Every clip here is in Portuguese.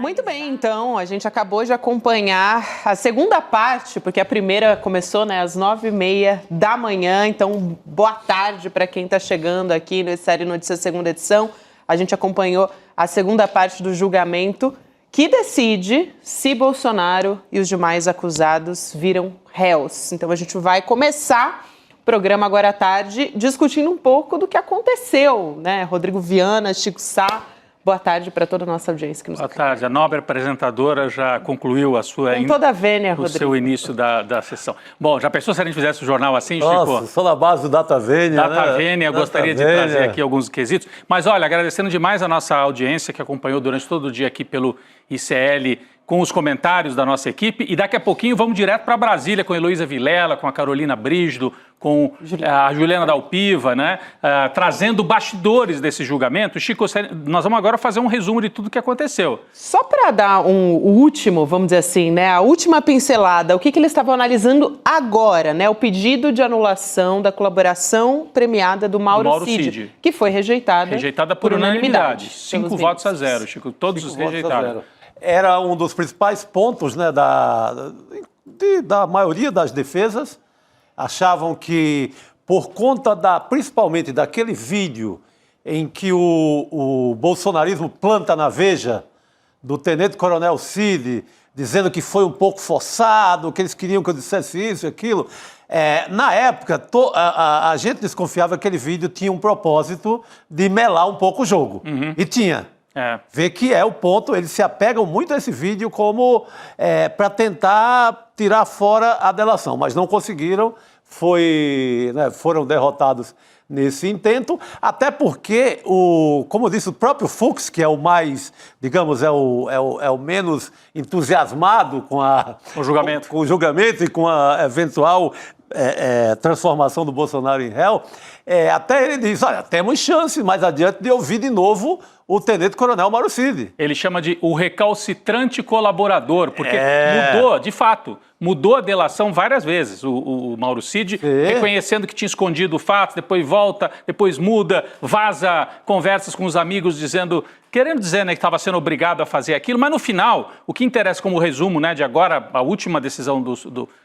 Muito bem, então, a gente acabou de acompanhar a segunda parte, porque a primeira começou, às 9h30 da manhã, então boa tarde para quem está chegando aqui no Série Notícias segunda edição. A gente acompanhou a segunda parte do julgamento que decide se Bolsonaro e os demais acusados viram réus. Então a gente vai começar o programa agora à tarde discutindo um pouco do que aconteceu, Rodrigo Viana, Chico Sá. Boa tarde para toda a nossa audiência que nos acompanha. Boa tarde. A nobre apresentadora já concluiu a sua... Com toda a vênia, o Rodrigo. seu início da sessão. Bom, já pensou se a gente fizesse o jornal assim, Chico? Nossa, só na base do Data Vênia, Data Vênia, gostaria de trazer aqui alguns quesitos. Mas olha, agradecendo demais a nossa audiência que acompanhou durante todo o dia aqui pelo ICL, com os comentários da nossa equipe. E daqui a pouquinho vamos direto para Brasília com a Heloísa Vilela, com a Carolina Brígido, com a Juliana Dalpiva, trazendo bastidores desse julgamento. Chico, nós vamos agora fazer um resumo de tudo o que aconteceu. Só para dar o último, vamos dizer assim, a última pincelada, o que eles estavam analisando agora, o pedido de anulação da colaboração premiada do Mauro Cid, que foi rejeitada. Rejeitada por unanimidade. 5 votos a 0, Chico. Todos os rejeitaram. Era um dos principais pontos da maioria das defesas. Achavam que, por conta principalmente daquele vídeo em que o bolsonarismo planta na Veja, do tenente-coronel Cid, dizendo que foi um pouco forçado, que eles queriam que eu dissesse isso e aquilo. Na época, a gente desconfiava que aquele vídeo tinha um propósito de melar um pouco o jogo. Uhum. E tinha. Vê que é o ponto, eles se apegam muito a esse vídeo como para tentar tirar fora a delação, mas não conseguiram, foram derrotados nesse intento, até porque, como eu disse, o próprio Fux, que é o mais, digamos, é o menos entusiasmado com o julgamento e com a eventual transformação do Bolsonaro em réu, até ele diz, olha, temos chance mais adiante de ouvir de novo o tenente-coronel Mauro Cid. Ele chama de o recalcitrante colaborador, porque mudou, de fato, mudou a delação várias vezes. O Mauro Cid, reconhecendo que tinha escondido fatos, depois volta, depois muda, vaza conversas com os amigos querendo dizer que estava sendo obrigado a fazer aquilo, mas no final, o que interessa como resumo de agora, a última decisão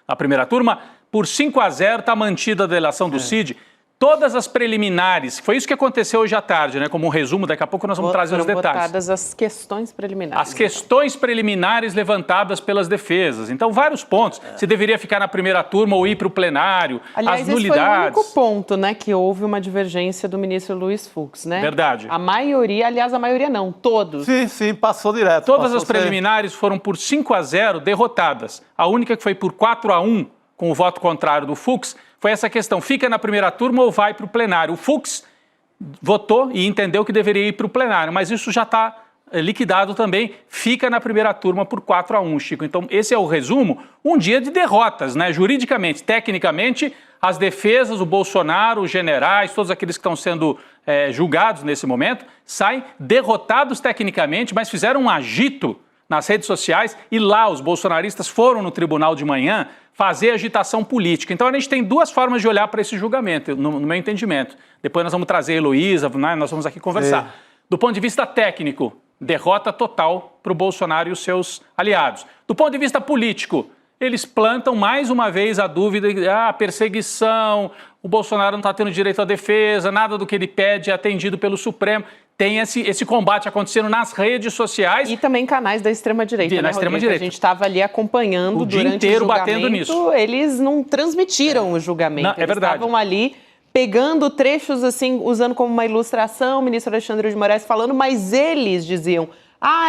da primeira turma, por 5 a 0 está mantida a delação do Cid. Todas as preliminares, foi isso que aconteceu hoje à tarde, como um resumo, daqui a pouco nós vamos trazer os detalhes. Votadas as questões preliminares. As questões preliminares levantadas pelas defesas. Então, vários pontos. Se deveria ficar na primeira turma ou ir para o plenário, aliás, as nulidades. Esse foi o único ponto, que houve uma divergência do ministro Luiz Fux, Verdade. A maioria, aliás, a maioria não, todos. Sim, passou direto. Todas as preliminares foram por 5 a 0 derrotadas. A única que foi por 4 a 1 com o voto contrário do Fux, foi essa questão, fica na primeira turma ou vai para o plenário? O Fux votou e entendeu que deveria ir para o plenário, mas isso já está liquidado também, fica na primeira turma por 4 a 1, Chico. Então, esse é o resumo, um dia de derrotas, juridicamente, tecnicamente, as defesas, o Bolsonaro, os generais, todos aqueles que estão sendo julgados nesse momento, saem derrotados tecnicamente, mas fizeram um agito nas redes sociais e lá os bolsonaristas foram no tribunal de manhã fazer agitação política. Então a gente tem duas formas de olhar para esse julgamento, no meu entendimento. Depois nós vamos trazer a Heloísa, nós vamos aqui conversar. Do ponto de vista técnico, derrota total para o Bolsonaro e os seus aliados. Do ponto de vista político, eles plantam mais uma vez a dúvida, perseguição, o Bolsonaro não está tendo direito à defesa, nada do que ele pede é atendido pelo Supremo. Tem esse combate acontecendo nas redes sociais. E também canais da extrema-direita, na extrema-direita. A gente estava ali acompanhando o dia inteiro batendo nisso. Eles não transmitiram o julgamento. Não, é verdade. Eles estavam ali pegando trechos, usando como uma ilustração, o ministro Alexandre de Moraes falando, mas eles diziam,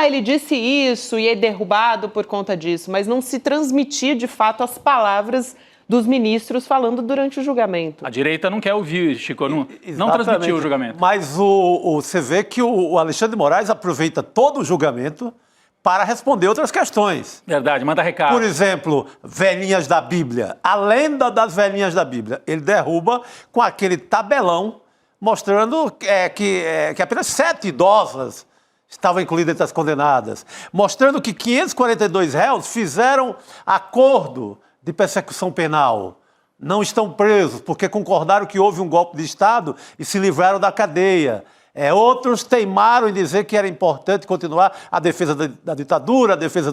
ele disse isso e é derrubado por conta disso, mas não se transmitia de fato as palavras dos ministros falando durante o julgamento. A direita não quer ouvir, Chico, não transmitiu o julgamento. Mas você vê que o Alexandre de Moraes aproveita todo o julgamento para responder outras questões. Verdade, manda recado. Por exemplo, velhinhas da Bíblia. A lenda das velhinhas da Bíblia. Ele derruba com aquele tabelão mostrando que apenas 7 idosas estavam incluídas entre as condenadas. Mostrando que 542 réus fizeram acordo de persecução penal. Não estão presos porque concordaram que houve um golpe de Estado e se livraram da cadeia. Outros teimaram em dizer que era importante continuar a defesa da ditadura, a defesa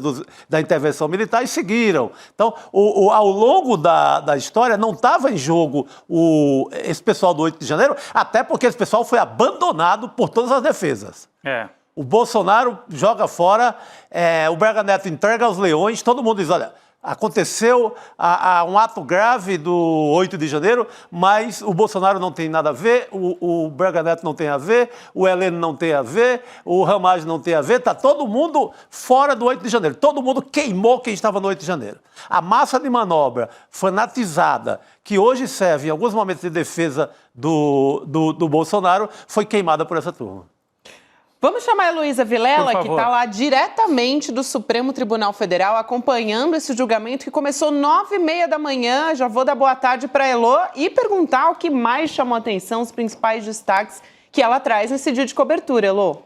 da intervenção militar, e seguiram. Então, ao longo da história, não estava em jogo esse pessoal do 8 de janeiro, até porque esse pessoal foi abandonado por todas as defesas. O Bolsonaro joga fora, o Braga Neto entrega aos leões, todo mundo diz, olha, aconteceu um ato grave do 8 de janeiro, mas o Bolsonaro não tem nada a ver, o Braga Neto não tem a ver, o Heleno não tem a ver, o Ramagem não tem a ver, está todo mundo fora do 8 de janeiro. Todo mundo queimou quem estava no 8 de janeiro. A massa de manobra fanatizada, que hoje serve em alguns momentos de defesa do Bolsonaro, foi queimada por essa turma. Vamos chamar a Heloísa Vilela, que está lá diretamente do Supremo Tribunal Federal, acompanhando esse julgamento que começou 9h30 da manhã. Já vou dar boa tarde para a Elô e perguntar o que mais chamou a atenção, os principais destaques que ela traz nesse dia de cobertura, Elô.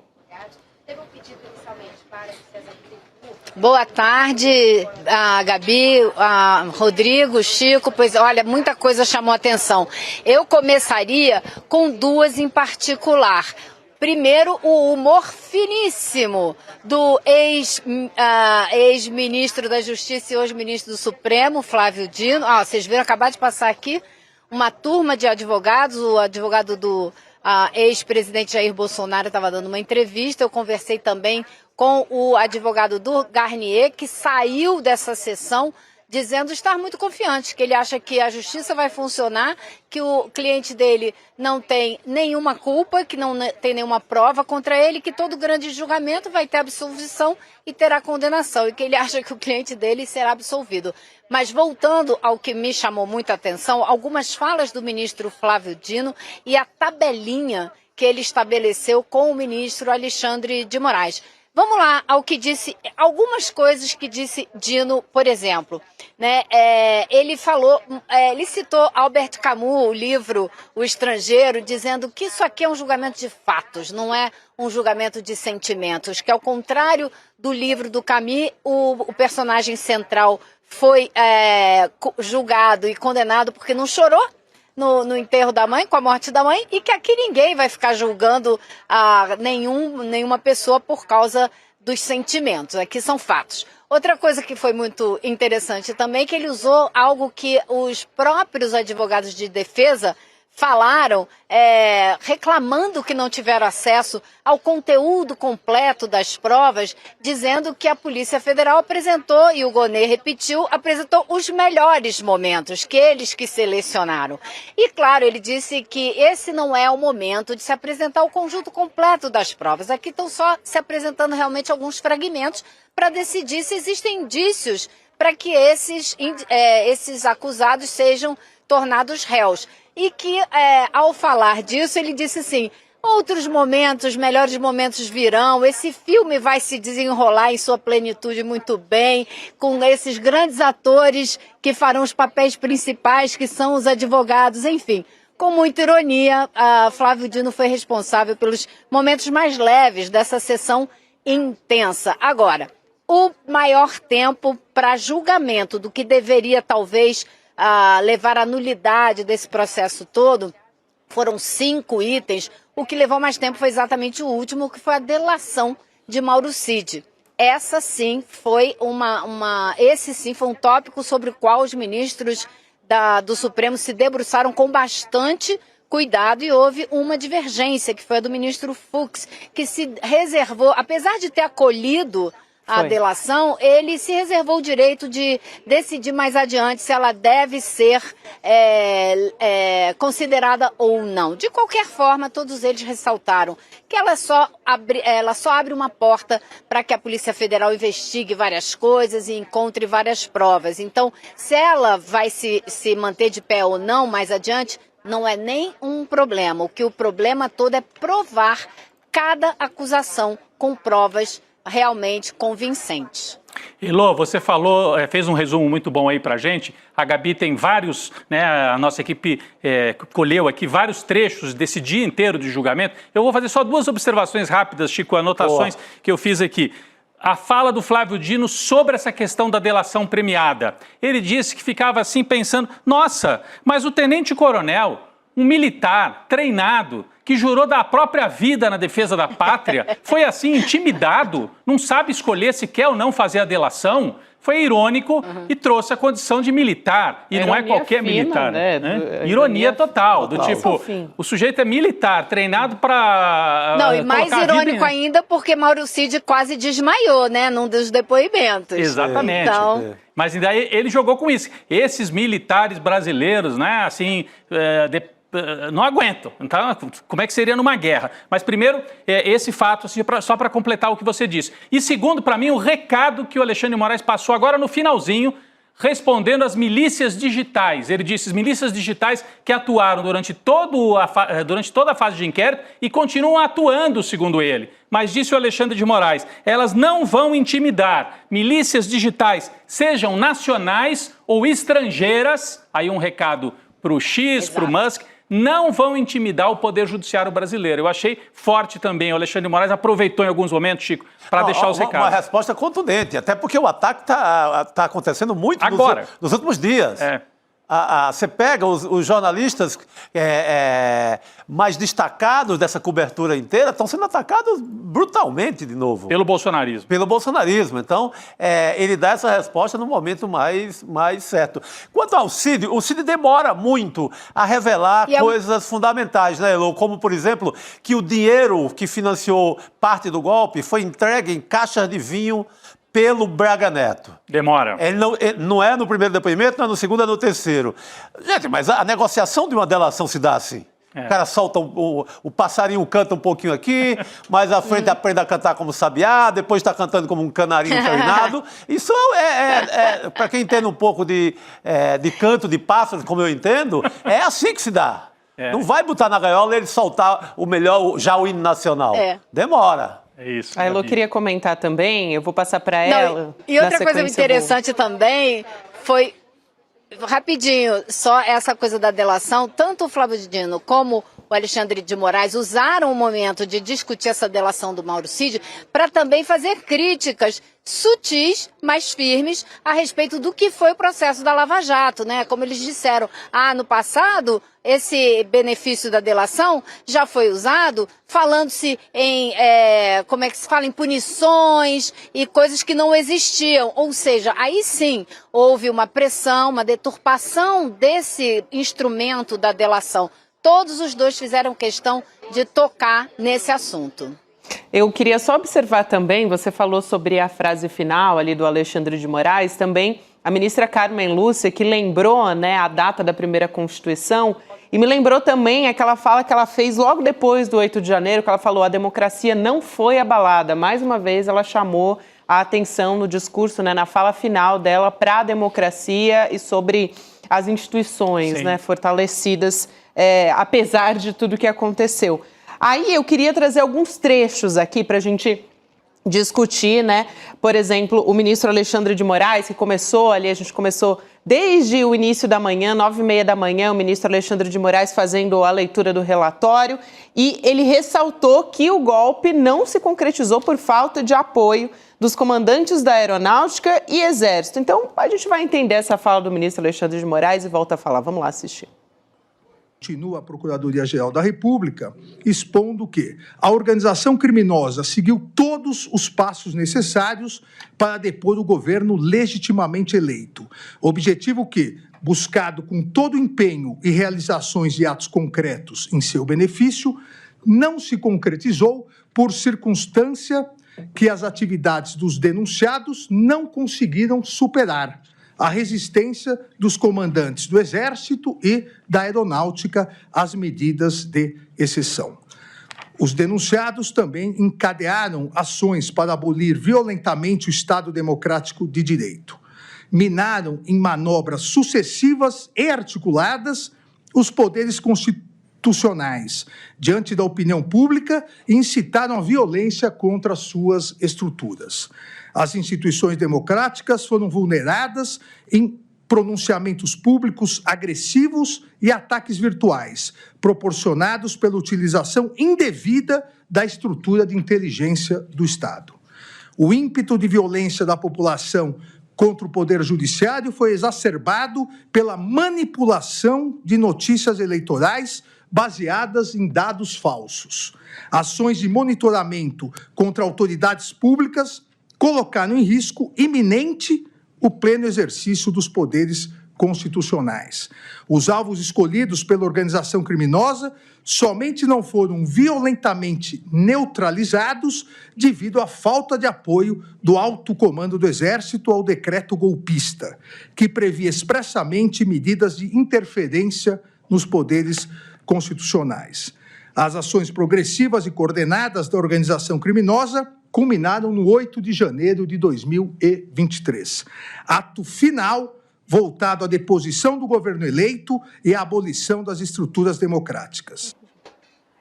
Teve um pedido inicialmente para que César Bittencourt. Boa tarde, a Gabi, a Rodrigo, Chico, pois olha, muita coisa chamou a atenção. Eu começaria com duas em particular. Primeiro, o humor finíssimo do ex-ministro da Justiça e hoje ministro do Supremo, Flávio Dino. Vocês viram, acabar de passar aqui uma turma de advogados, o advogado do ex-presidente Jair Bolsonaro estava dando uma entrevista. Eu conversei também com o advogado do Garnier, que saiu dessa sessão dizendo estar muito confiante, que ele acha que a justiça vai funcionar, que o cliente dele não tem nenhuma culpa, que não tem nenhuma prova contra ele, que todo grande julgamento vai ter absolvição e terá condenação, e que ele acha que o cliente dele será absolvido. Mas voltando ao que me chamou muita atenção, algumas falas do ministro Flávio Dino e a tabelinha que ele estabeleceu com o ministro Alexandre de Moraes. Vamos lá ao que disse, algumas coisas que disse Dino, por exemplo, né? Ele citou Albert Camus, o livro O Estrangeiro, dizendo que isso aqui é um julgamento de fatos, não é um julgamento de sentimentos, que ao contrário do livro do Camus, o personagem central foi julgado e condenado porque não chorou no enterro da mãe, com a morte da mãe, e que aqui ninguém vai ficar julgando nenhuma pessoa por causa dos sentimentos. Aqui são fatos. Outra coisa que foi muito interessante também, que ele usou algo que os próprios advogados de defesa falaram, reclamando que não tiveram acesso ao conteúdo completo das provas, dizendo que a Polícia Federal apresentou, e o Gonê repetiu, apresentou os melhores momentos, que eles que selecionaram. E claro, ele disse que esse não é o momento de se apresentar o conjunto completo das provas. Aqui estão só se apresentando realmente alguns fragmentos para decidir se existem indícios para que esses acusados sejam tornados réus. E que, ao falar disso, ele disse assim, outros momentos, melhores momentos virão, esse filme vai se desenrolar em sua plenitude muito bem, com esses grandes atores que farão os papéis principais, que são os advogados, enfim. Com muita ironia, Flávio Dino foi responsável pelos momentos mais leves dessa sessão intensa. Agora, o maior tempo para julgamento do que deveria, talvez, levar à nulidade desse processo todo, foram 5 itens. O que levou mais tempo foi exatamente o último, que foi a delação de Mauro Cid. Esse sim foi um tópico sobre o qual os ministros do Supremo se debruçaram com bastante cuidado, e houve uma divergência, que foi a do ministro Fux, que se reservou, apesar de ter acolhido a delação, ele se reservou o direito de decidir mais adiante se ela deve ser considerada ou não. De qualquer forma, todos eles ressaltaram que ela só abre uma porta para que a Polícia Federal investigue várias coisas e encontre várias provas. Então, se ela vai se manter de pé ou não mais adiante, não é nem um problema. O problema todo é provar cada acusação com provas realmente convincentes. Elô, você falou, fez um resumo muito bom aí pra gente. A Gabi tem vários, né, a nossa equipe colheu aqui vários trechos desse dia inteiro de julgamento. Eu vou fazer só 2 observações rápidas, Chico, anotações que eu fiz aqui. A fala do Flávio Dino sobre essa questão da delação premiada. Ele disse que ficava assim pensando, nossa, mas o tenente-coronel, um militar treinado, que jurou dar a própria vida na defesa da pátria, foi assim, intimidado, não sabe escolher se quer ou não fazer a delação, foi irônico e trouxe a condição de militar. E não é qualquer fina, militar. né? Ironia total, do tipo, o sujeito é militar, treinado para. Não, e mais irônico ainda porque Mauro Cid quase desmaiou, né, num dos depoimentos. Exatamente. Então... Mas ainda ele jogou com isso. Esses militares brasileiros, né, assim, não aguentam. Então, como é que seria numa guerra? Mas primeiro, esse fato, assim, só para completar o que você disse. E segundo, para mim, o recado que o Alexandre de Moraes passou agora no finalzinho, respondendo às milícias digitais. Ele disse, as milícias digitais que atuaram durante toda a fase de inquérito e continuam atuando, segundo ele. Mas disse o Alexandre de Moraes, elas não vão intimidar. Milícias digitais, sejam nacionais ou estrangeiras, aí um recado para o X, para o Musk, não vão intimidar o Poder Judiciário brasileiro. Eu achei forte também. O Alexandre de Moraes aproveitou em alguns momentos, Chico, para deixar os recados. Uma resposta contundente, até porque o ataque está acontecendo muito agora, nos últimos dias. Você pega os jornalistas mais destacados dessa cobertura inteira, estão sendo atacados brutalmente de novo. Pelo bolsonarismo. Pelo bolsonarismo. Então, ele dá essa resposta no momento mais certo. Quanto ao Cid, o Cid demora muito a revelar coisas fundamentais, né, Elô? Como, por exemplo, que o dinheiro que financiou parte do golpe foi entregue em caixas de vinho pelo Braga Neto. Demora. Ele não é no primeiro depoimento, não é no segundo, é no terceiro. Gente, mas a negociação de uma delação se dá assim. O cara solta, o passarinho canta um pouquinho aqui, mais à frente aprende a cantar como sabiá, depois está cantando como um canarinho treinado. Isso para quem entende um pouco de canto de pássaros, como eu entendo, é assim que se dá. Não vai botar na gaiola e ele soltar o melhor, já o hino nacional. Demora. É isso. A Elô queria comentar também, eu vou passar para ela. E outra coisa interessante também foi, rapidinho, só essa coisa da delação, tanto o Flávio Dino como o Alexandre de Moraes usaram o momento de discutir essa delação do Mauro Cid para também fazer críticas sutis, mas firmes, a respeito do que foi o processo da Lava Jato, né? Como eles disseram, no passado, esse benefício da delação já foi usado, falando-se em, como é que se fala, em punições e coisas que não existiam. Ou seja, aí sim houve uma pressão, uma deturpação desse instrumento da delação. Todos os dois fizeram questão de tocar nesse assunto. Eu queria só observar também, você falou sobre a frase final ali do Alexandre de Moraes, também a ministra Carmen Lúcia, que lembrou, né, a data da primeira Constituição, e me lembrou também aquela fala que ela fez logo depois do 8 de janeiro, que ela falou, a democracia não foi abalada. Mais uma vez, ela chamou a atenção no discurso, né, na fala final dela, para a democracia e sobre as instituições, né, fortalecidas, apesar de tudo que aconteceu. Aí eu queria trazer alguns trechos aqui para a gente discutir, né? Por exemplo, o ministro Alexandre de Moraes, que começou ali, a gente começou desde o início da manhã, 9h30 da manhã, o ministro Alexandre de Moraes fazendo a leitura do relatório, e ele ressaltou que o golpe não se concretizou por falta de apoio dos comandantes da Aeronáutica e Exército. Então, a gente vai entender essa fala do ministro Alexandre de Moraes e volta a falar. Vamos lá assistir. Continua a Procuradoria-Geral da República expondo que a organização criminosa seguiu todos os passos necessários para depor o governo legitimamente eleito. Objetivo que, buscado com todo empenho e realizações de atos concretos em seu benefício, não se concretizou por circunstância que as atividades dos denunciados não conseguiram superar a resistência dos comandantes do Exército e da Aeronáutica às medidas de exceção. Os denunciados também encadearam ações para abolir violentamente o Estado Democrático de Direito. Minaram em manobras sucessivas e articuladas os poderes constitucionais diante da opinião pública e incitaram a violência contra suas estruturas. As instituições democráticas foram vulneradas em pronunciamentos públicos agressivos e ataques virtuais, proporcionados pela utilização indevida da estrutura de inteligência do Estado. O ímpeto de violência da população contra o Poder Judiciário foi exacerbado pela manipulação de notícias eleitorais baseadas em dados falsos. Ações de monitoramento contra autoridades públicas colocaram em risco iminente o pleno exercício dos poderes constitucionais. Os alvos escolhidos pela organização criminosa somente não foram violentamente neutralizados devido à falta de apoio do alto comando do Exército ao decreto golpista, que previa expressamente medidas de interferência nos poderes constitucionais. As ações progressivas e coordenadas da organização criminosa culminaram no 8 de janeiro de 2023. Ato final voltado à deposição do governo eleito e à abolição das estruturas democráticas.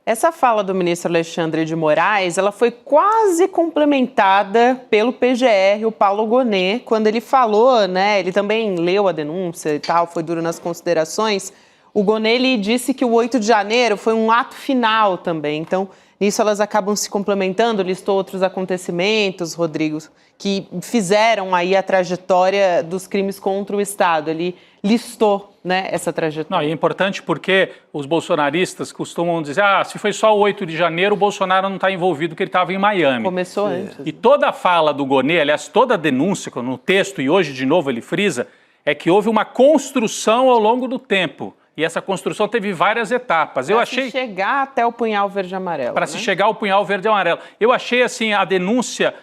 Essa fala do ministro Alexandre de Moraes, ela foi quase complementada pelo PGR, o Paulo Gonet, quando ele falou, né, ele também leu a denúncia e tal, foi duro nas considerações. O Gonet, ele disse que o 8 de janeiro foi um ato final também, então nisso elas acabam se complementando, listou outros acontecimentos, Rodrigo, que fizeram aí a trajetória dos crimes contra o Estado. Ele listou, né, essa trajetória. Não, e é importante porque os bolsonaristas costumam dizer, se foi só o 8 de janeiro, o Bolsonaro não está envolvido porque ele estava em Miami. Começou antes. E toda a fala do Gonet, aliás, toda a denúncia no texto, e hoje de novo ele frisa, é que houve uma construção ao longo do tempo. E essa construção teve várias etapas. Para se chegar até o punhal verde e amarelo. Para se chegar ao punhal verde e amarelo. Eu achei, assim, a denúncia,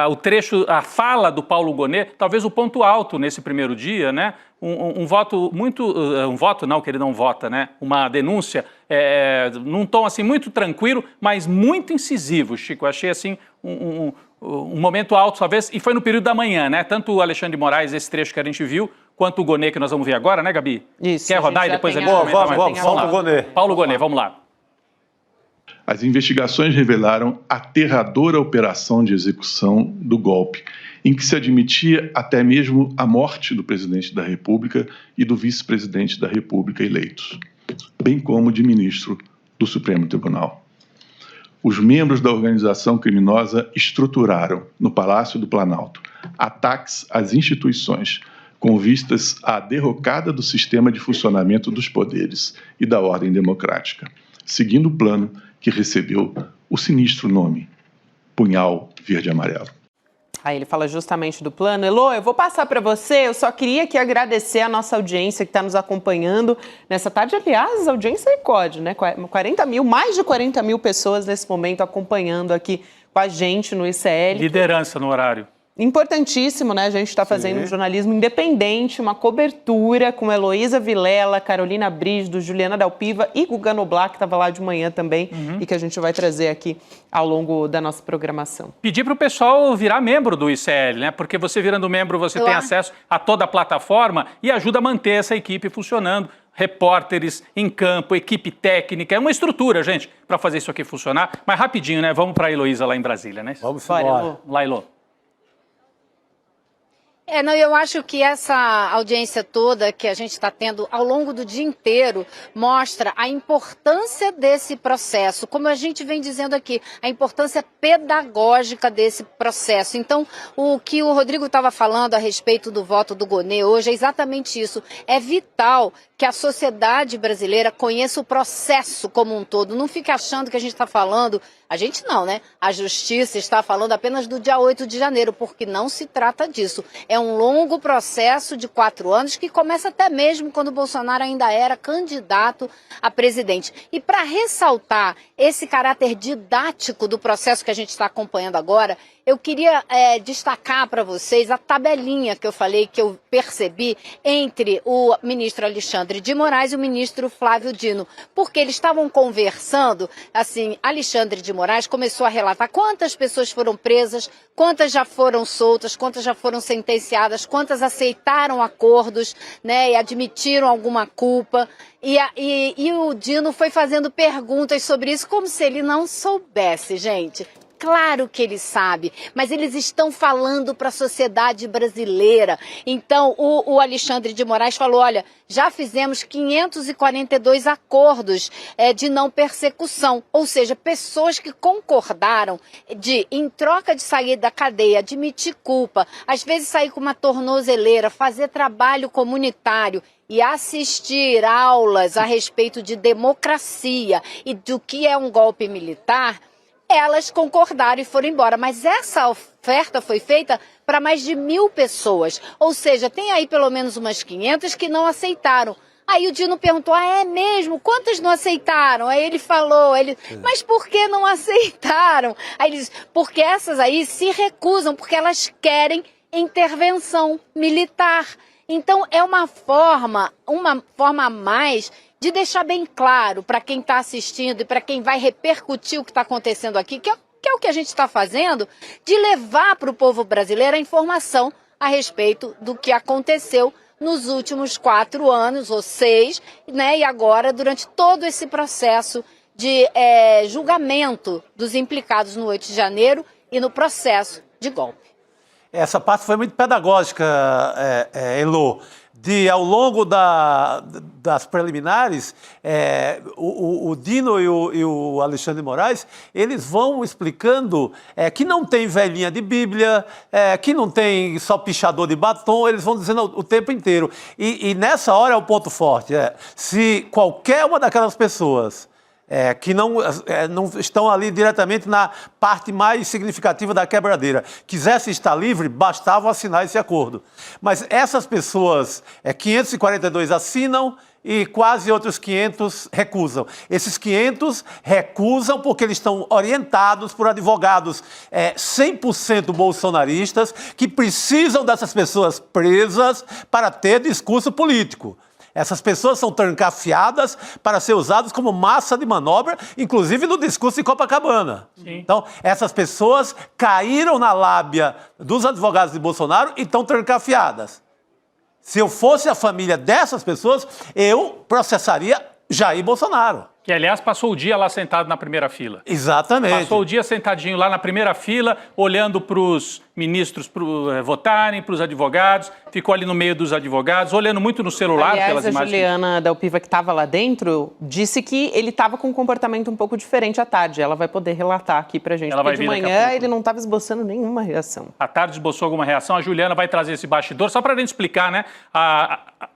o trecho, a fala do Paulo Gonet, talvez o ponto alto nesse primeiro dia, né? Um voto muito... Um voto não, que ele não vota, né? Uma denúncia num tom, assim, muito tranquilo, mas muito incisivo, Chico. Eu achei, assim, um momento alto, talvez, e foi no período da manhã, né? Tanto o Alexandre de Moraes, esse trecho que a gente viu, quanto o Gonet, que nós vamos ver agora, né, Gabi? Isso. Quer rodar e depois a gente comenta? Vamos, Paulo Gonet. Paulo Gonet, vamos lá. As investigações revelaram a aterradora operação de execução do golpe, em que se admitia até mesmo a morte do presidente da República e do vice-presidente da República eleitos, bem como de ministro do Supremo Tribunal. Os membros da organização criminosa estruturaram, no Palácio do Planalto, ataques às instituições, com vistas à derrocada do sistema de funcionamento dos poderes e da ordem democrática, seguindo o plano que recebeu o sinistro nome, Punhal Verde e Amarelo. Aí ele fala justamente do plano. Elô, eu vou passar para você, eu só queria aqui agradecer a nossa audiência que está nos acompanhando nessa tarde. Aliás, a audiência recorde, né? 40 mil, mais de 40 mil pessoas nesse momento acompanhando aqui com a gente no ICL. Liderança no horário. Importantíssimo, né? A gente está fazendo um jornalismo independente, uma cobertura com Heloísa Vilela, Carolina Brígido, Juliana Dalpiva e Guga Noblar, que estava lá de manhã também, e que a gente vai trazer aqui ao longo da nossa programação. Pedir para o pessoal virar membro do ICL, né? Porque você virando membro, você tem acesso a toda a plataforma e ajuda a manter essa equipe funcionando. Repórteres em campo, equipe técnica, é uma estrutura, gente, para fazer isso aqui funcionar. Mas rapidinho, né? Vamos para a Heloísa lá em Brasília, né? Vamos embora. Lá, Elô. Eu acho que essa audiência toda que a gente está tendo ao longo do dia inteiro mostra a importância desse processo, como a gente vem dizendo aqui, a importância pedagógica desse processo. Então, o que o Rodrigo estava falando a respeito do voto do Gonet hoje é exatamente isso. É vital que a sociedade brasileira conheça o processo como um todo. Não fique achando que a gente está falando, a gente não, né? A justiça está falando apenas do dia 8 de janeiro, porque não se trata disso. É um longo processo de 4 anos que começa até mesmo quando o Bolsonaro ainda era candidato a presidente. E para ressaltar esse caráter didático do processo que a gente está acompanhando agora, eu queria destacar para vocês a tabelinha que eu falei, que eu percebi entre o ministro Alexandre de Moraes e o ministro Flávio Dino, porque eles estavam conversando, assim, Alexandre de Moraes começou a relatar quantas pessoas foram presas, quantas já foram soltas, quantas já foram sentenciadas, quantas aceitaram acordos, né, e admitiram alguma culpa. E o Dino foi fazendo perguntas sobre isso como se ele não soubesse, gente. Claro que ele sabe, mas eles estão falando para a sociedade brasileira. Então, o Alexandre de Moraes falou, olha, já fizemos 542 acordos de não persecução. Ou seja, pessoas que concordaram de, em troca de sair da cadeia, admitir culpa, às vezes sair com uma tornozeleira, fazer trabalho comunitário e assistir aulas a respeito de democracia e do que é um golpe militar, elas concordaram e foram embora, mas essa oferta foi feita para mais de 1.000 pessoas, ou seja, tem aí pelo menos umas 500 que não aceitaram. Aí o Dino perguntou, é mesmo? Quantas não aceitaram? Aí ele falou, mas por que não aceitaram? Aí ele disse, porque essas aí se recusam, porque elas querem intervenção militar. Então é uma forma a mais de deixar bem claro para quem está assistindo e para quem vai repercutir o que está acontecendo aqui, que é o que a gente está fazendo, de levar para o povo brasileiro a informação a respeito do que aconteceu nos últimos 4 anos, ou 6, né, e agora durante todo esse processo de julgamento dos implicados no 8 de janeiro e no processo de golpe. Essa parte foi muito pedagógica, Elô. Ao longo das preliminares, o Dino e o Alexandre de Moraes, eles vão explicando que não tem velhinha de Bíblia, que não tem só pichador de batom, eles vão dizendo o tempo inteiro. E nessa hora é o ponto forte. Se qualquer uma daquelas pessoas que não estão ali diretamente na parte mais significativa da quebradeira, quisesse estar livre, bastava assinar esse acordo. Mas essas pessoas, 542 assinam e quase outros 500 recusam. Esses 500 recusam porque eles estão orientados por advogados 100% bolsonaristas que precisam dessas pessoas presas para ter discurso político. Essas pessoas são trancafiadas para ser usadas como massa de manobra, inclusive no discurso de Copacabana. Sim. Então, essas pessoas caíram na lábia dos advogados de Bolsonaro e estão trancafiadas. Se eu fosse a família dessas pessoas, eu processaria Jair Bolsonaro. Que, aliás, passou o dia lá sentado na primeira fila. Exatamente. Passou o dia sentadinho lá na primeira fila, olhando para os ministros votarem, para os advogados, ficou ali no meio dos advogados, olhando muito no celular. Aliás, pelas imagens. A Juliana Dalpiva, que estava lá dentro, disse que ele estava com um comportamento um pouco diferente à tarde. Ela vai poder relatar aqui pra gente, porque de manhã ele não estava esboçando nenhuma reação. À tarde esboçou alguma reação, a Juliana vai trazer esse bastidor, só para a gente explicar, né?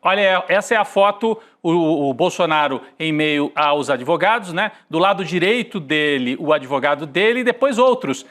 Olha, essa é a foto, o Bolsonaro em meio aos advogados, né? Do lado direito dele, o advogado dele, e depois outros.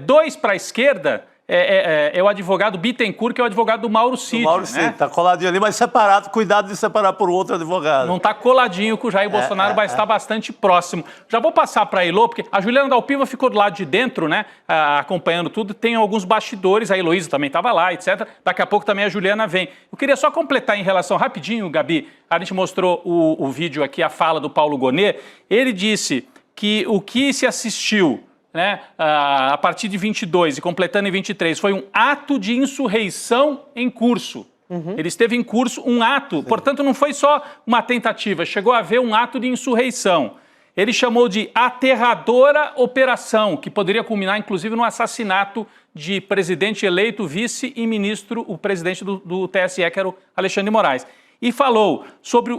2 para a esquerda é o advogado Bittencourt, que é o advogado do Mauro Cid. Mauro Cid, está coladinho ali, mas separado, cuidado de separar por outro advogado. Não está coladinho com o Jair Bolsonaro, vai estar bastante próximo. Já vou passar para a Elô, porque a Juliana Dalpiva ficou do lado de dentro, né, acompanhando tudo, tem alguns bastidores, a Heloísa também estava lá, etc. Daqui a pouco também a Juliana vem. Eu queria só completar em relação, rapidinho, Gabi, a gente mostrou o vídeo aqui, a fala do Paulo Gonet, ele disse que o que se assistiu, né, a partir de 22 e completando em 23, foi um ato de insurreição em curso. Ele esteve em curso um ato, sim. Portanto não foi só uma tentativa, chegou a haver um ato de insurreição. Ele chamou de aterradora operação, que poderia culminar inclusive no assassinato de presidente eleito, vice e ministro, o presidente do TSE, que era o Alexandre de Moraes. E falou sobre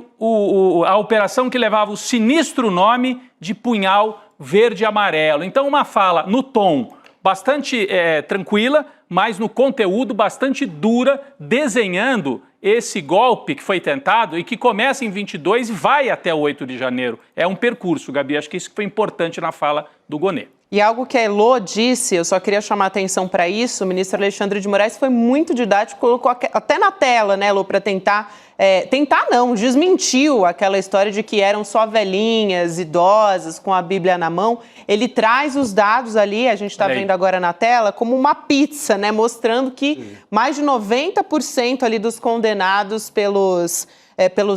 a operação que levava o sinistro nome de punhal verde e amarelo. Então, uma fala no tom bastante tranquila, mas no conteúdo bastante dura, desenhando esse golpe que foi tentado e que começa em 22 e vai até o 8 de janeiro. É um percurso, Gabi, acho que isso foi importante na fala do Gonet. E algo que a Elô disse, eu só queria chamar a atenção para isso, o ministro Alexandre de Moraes foi muito didático, colocou até na tela, né, Elô, para desmentiu aquela história de que eram só velhinhas, idosas, com a Bíblia na mão. Ele traz os dados ali, a gente está vendo agora na tela, como uma pizza, né, mostrando que mais de 90% ali dos condenados pelos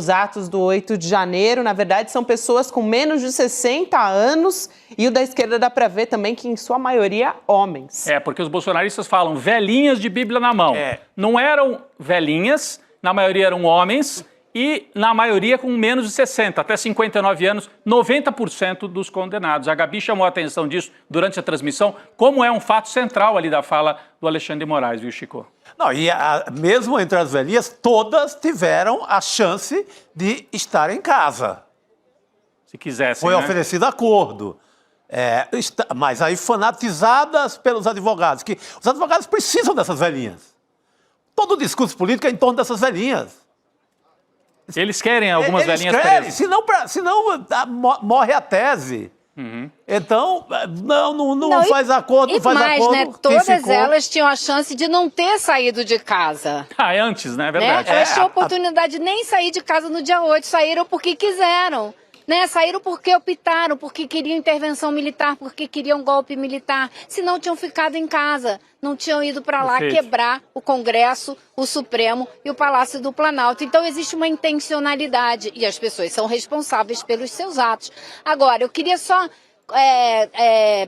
atos do 8 de janeiro, na verdade, são pessoas com menos de 60 anos e o da esquerda dá para ver também que, em sua maioria, homens. Porque os bolsonaristas falam velhinhas de Bíblia na mão. Não eram velhinhas, na maioria eram homens e, na maioria, com menos de 60, até 59 anos, 90% dos condenados. A Gabi chamou a atenção disso durante a transmissão, como é um fato central ali da fala do Alexandre de Moraes, viu, Chico? Não, e mesmo entre as velhinhas, todas tiveram a chance de estar em casa. Se quisessem, Foi né? oferecido acordo. Mas aí fanatizadas pelos advogados, que os advogados precisam dessas velhinhas. Todo o discurso político é em torno dessas velhinhas. Eles querem algumas Eles velhinhas querem, presas. senão morre a tese. Então, não faz acordo, não faz mais, acordo. né? Quem Todas ficou- elas tinham a chance de não ter saído de casa. Ah, é antes, né? É Né? verdade. Elas tinham a oportunidade de nem sair de casa no dia 8, saíram porque quiseram. Né? Saíram porque optaram, porque queriam intervenção militar, porque queriam golpe militar. Se não, tinham ficado em casa, não tinham ido para lá Perfeito. quebrar o Congresso, o Supremo e o Palácio do Planalto. Então existe uma intencionalidade e as pessoas são responsáveis pelos seus atos. Agora, eu queria só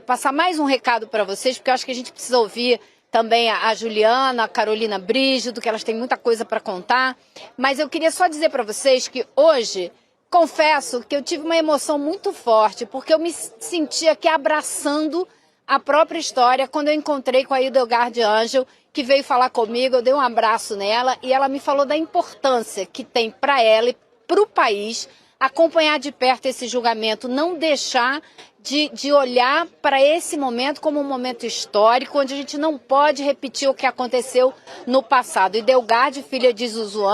passar mais um recado para vocês, porque eu acho que a gente precisa ouvir também a Juliana, a Carolina Brígido, que elas têm muita coisa para contar. Mas eu queria só dizer para vocês que hoje, confesso que eu tive uma emoção muito forte, porque eu me senti aqui abraçando a própria história quando eu encontrei com a Hildegard Angel, que veio falar comigo, eu dei um abraço nela e ela me falou da importância que tem para ela e para o país acompanhar de perto esse julgamento, não deixar de olhar para esse momento como um momento histórico, onde a gente não pode repetir o que aconteceu no passado. Hildegard, filha de Zuzu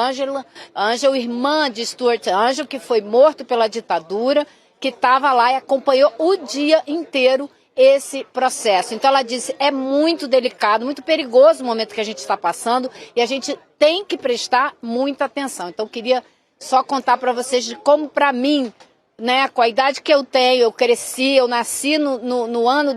Angel, irmã de Stuart Angel, que foi morto pela ditadura, que estava lá e acompanhou o dia inteiro esse processo. Então ela disse, é muito delicado, muito perigoso o momento que a gente está passando e a gente tem que prestar muita atenção. Então eu queria só contar para vocês de como, para mim, né, com a idade que eu tenho, eu cresci, eu nasci no ano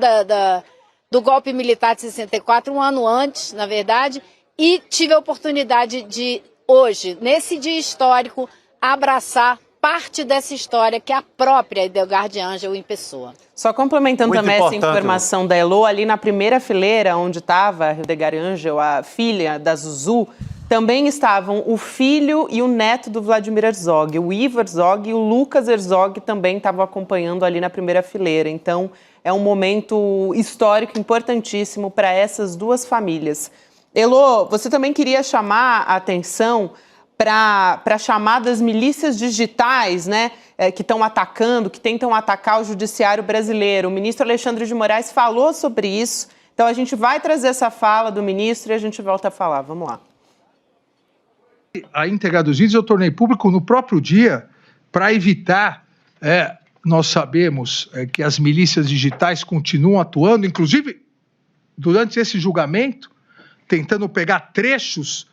do golpe militar de 64, um ano antes, na verdade, e tive a oportunidade de, hoje, nesse dia histórico, abraçar parte dessa história que é a própria Hildegard Angel em pessoa. Só complementando Muito também essa importante, informação da Elo, ali na primeira fileira, onde estava a Hildegard Angel, a filha da Zuzu, também estavam o filho e o neto do Vladimir Herzog, o Ivo Herzog e o Lucas Herzog também estavam acompanhando ali na primeira fileira. Então, é um momento histórico importantíssimo para essas duas famílias. Elo, você também queria chamar a atenção para a chamada das milícias digitais, né, que estão atacando, que tentam atacar o judiciário brasileiro. O ministro Alexandre de Moraes falou sobre isso. Então, a gente vai trazer essa fala do ministro e a gente volta a falar. Vamos lá. A íntegra dos vídeos eu tornei público no próprio dia para evitar, nós sabemos que as milícias digitais continuam atuando, inclusive durante esse julgamento, tentando pegar trechos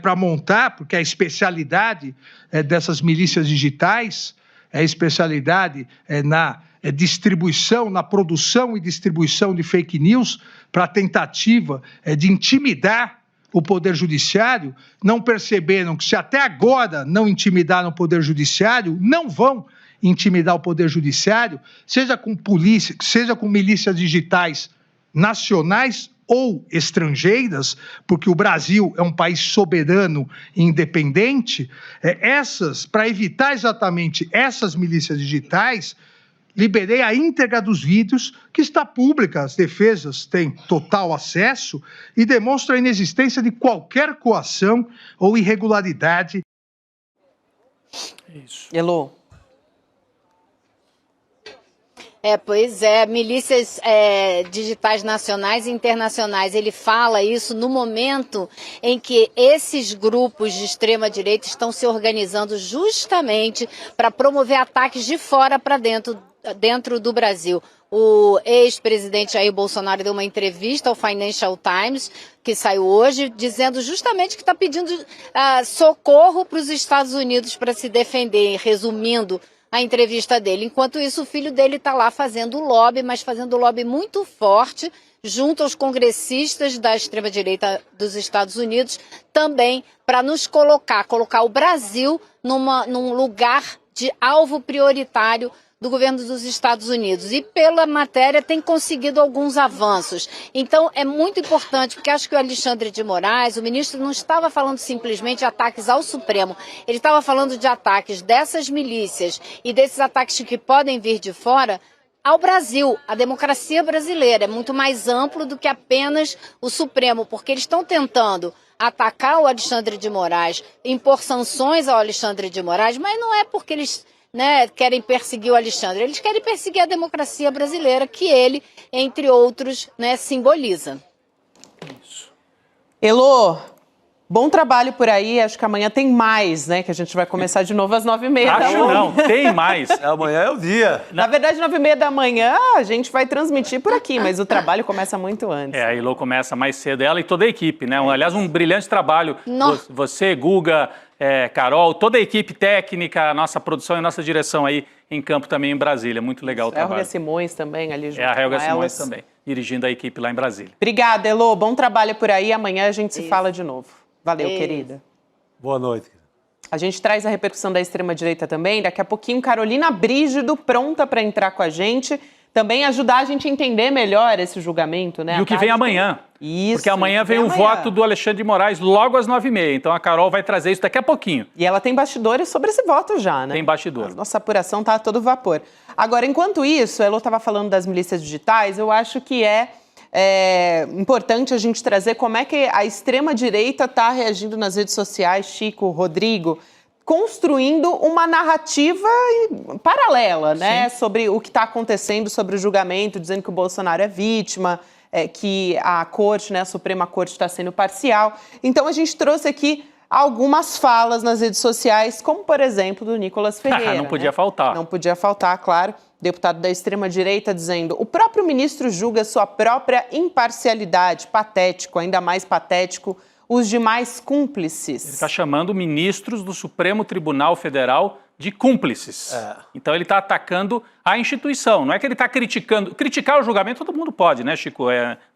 para montar, porque a especialidade dessas milícias digitais, a especialidade na distribuição, na produção e distribuição de fake news para a tentativa de intimidar o Poder Judiciário. Não perceberam que, se até agora não intimidaram o Poder Judiciário, não vão intimidar o Poder Judiciário, seja com polícia, seja com milícias digitais nacionais ou estrangeiras, porque o Brasil é um país soberano e independente. Para evitar exatamente essas milícias digitais, liberei a íntegra dos vídeos, que está pública, as defesas têm total acesso, e demonstra a inexistência de qualquer coação ou irregularidade. Isso. Elo. Pois é, milícias digitais nacionais e internacionais. Ele fala isso no momento em que esses grupos de extrema-direita estão se organizando justamente para promover ataques de fora para dentro do Brasil. O ex-presidente Jair Bolsonaro deu uma entrevista ao Financial Times, que saiu hoje, dizendo justamente que está pedindo socorro para os Estados Unidos para se defender, resumindo a entrevista dele. Enquanto isso, o filho dele está lá fazendo lobby, mas fazendo lobby muito forte, junto aos congressistas da extrema-direita dos Estados Unidos, também para nos colocar o Brasil num lugar de alvo prioritário do governo dos Estados Unidos e pela matéria tem conseguido alguns avanços. Então é muito importante, porque acho que o Alexandre de Moraes, o ministro, não estava falando simplesmente de ataques ao Supremo, ele estava falando de ataques dessas milícias e desses ataques que podem vir de fora ao Brasil. A democracia brasileira é muito mais amplo do que apenas o Supremo, porque eles estão tentando atacar o Alexandre de Moraes, impor sanções ao Alexandre de Moraes, mas não é porque eles querem perseguir o Alexandre, eles querem perseguir a democracia brasileira, que ele, entre outros, simboliza. Elô, bom trabalho por aí. Acho que amanhã tem mais, né? Que a gente vai começar de novo às 9h30. Acho não, tem mais. Amanhã é o dia. Na verdade, 9h30 da manhã a gente vai transmitir por aqui, mas o trabalho começa muito antes. A Elô começa mais cedo, ela e toda a equipe, né? Aliás, um brilhante trabalho. Nossa. Você, Guga, Carol, toda a equipe técnica, a nossa produção e a nossa direção aí em campo também em Brasília. Muito legal o trabalho. A Helga Simões também ali junto a Helga com Simões elas. também, dirigindo a equipe lá em Brasília. Obrigada, Elô. Bom trabalho por aí. Amanhã a gente se fala de novo. Valeu, querida. Boa noite. A gente traz a repercussão da extrema-direita também. Daqui a pouquinho, Carolina Brígido pronta para entrar com a gente. Também ajudar a gente a entender melhor esse julgamento, né? E o que vem amanhã. Isso. Porque amanhã vem o voto do Alexandre de Moraes logo às 9h30. Então a Carol vai trazer isso daqui a pouquinho. E ela tem bastidores sobre esse voto já, né? Tem bastidor. A nossa apuração tá a todo vapor. Agora, enquanto isso, a Elô estava falando das milícias digitais, eu acho que é importante a gente trazer como é que a extrema-direita está reagindo nas redes sociais, Chico, Rodrigo, construindo uma narrativa paralela, né? Sobre o que está acontecendo, sobre o julgamento, dizendo que o Bolsonaro é vítima, que a corte, né, a Suprema Corte está sendo parcial. Então a gente trouxe aqui algumas falas nas redes sociais, como por exemplo do Nicolas Ferreira. Não podia faltar. Não podia faltar, claro. Deputado da extrema-direita dizendo: o próprio ministro julga sua própria imparcialidade, patético, ainda mais patético, os demais cúmplices. Ele está chamando ministros do Supremo Tribunal Federal de cúmplices. Então ele está atacando a instituição. Não é que ele está criticando. Criticar o julgamento todo mundo pode, né, Chico?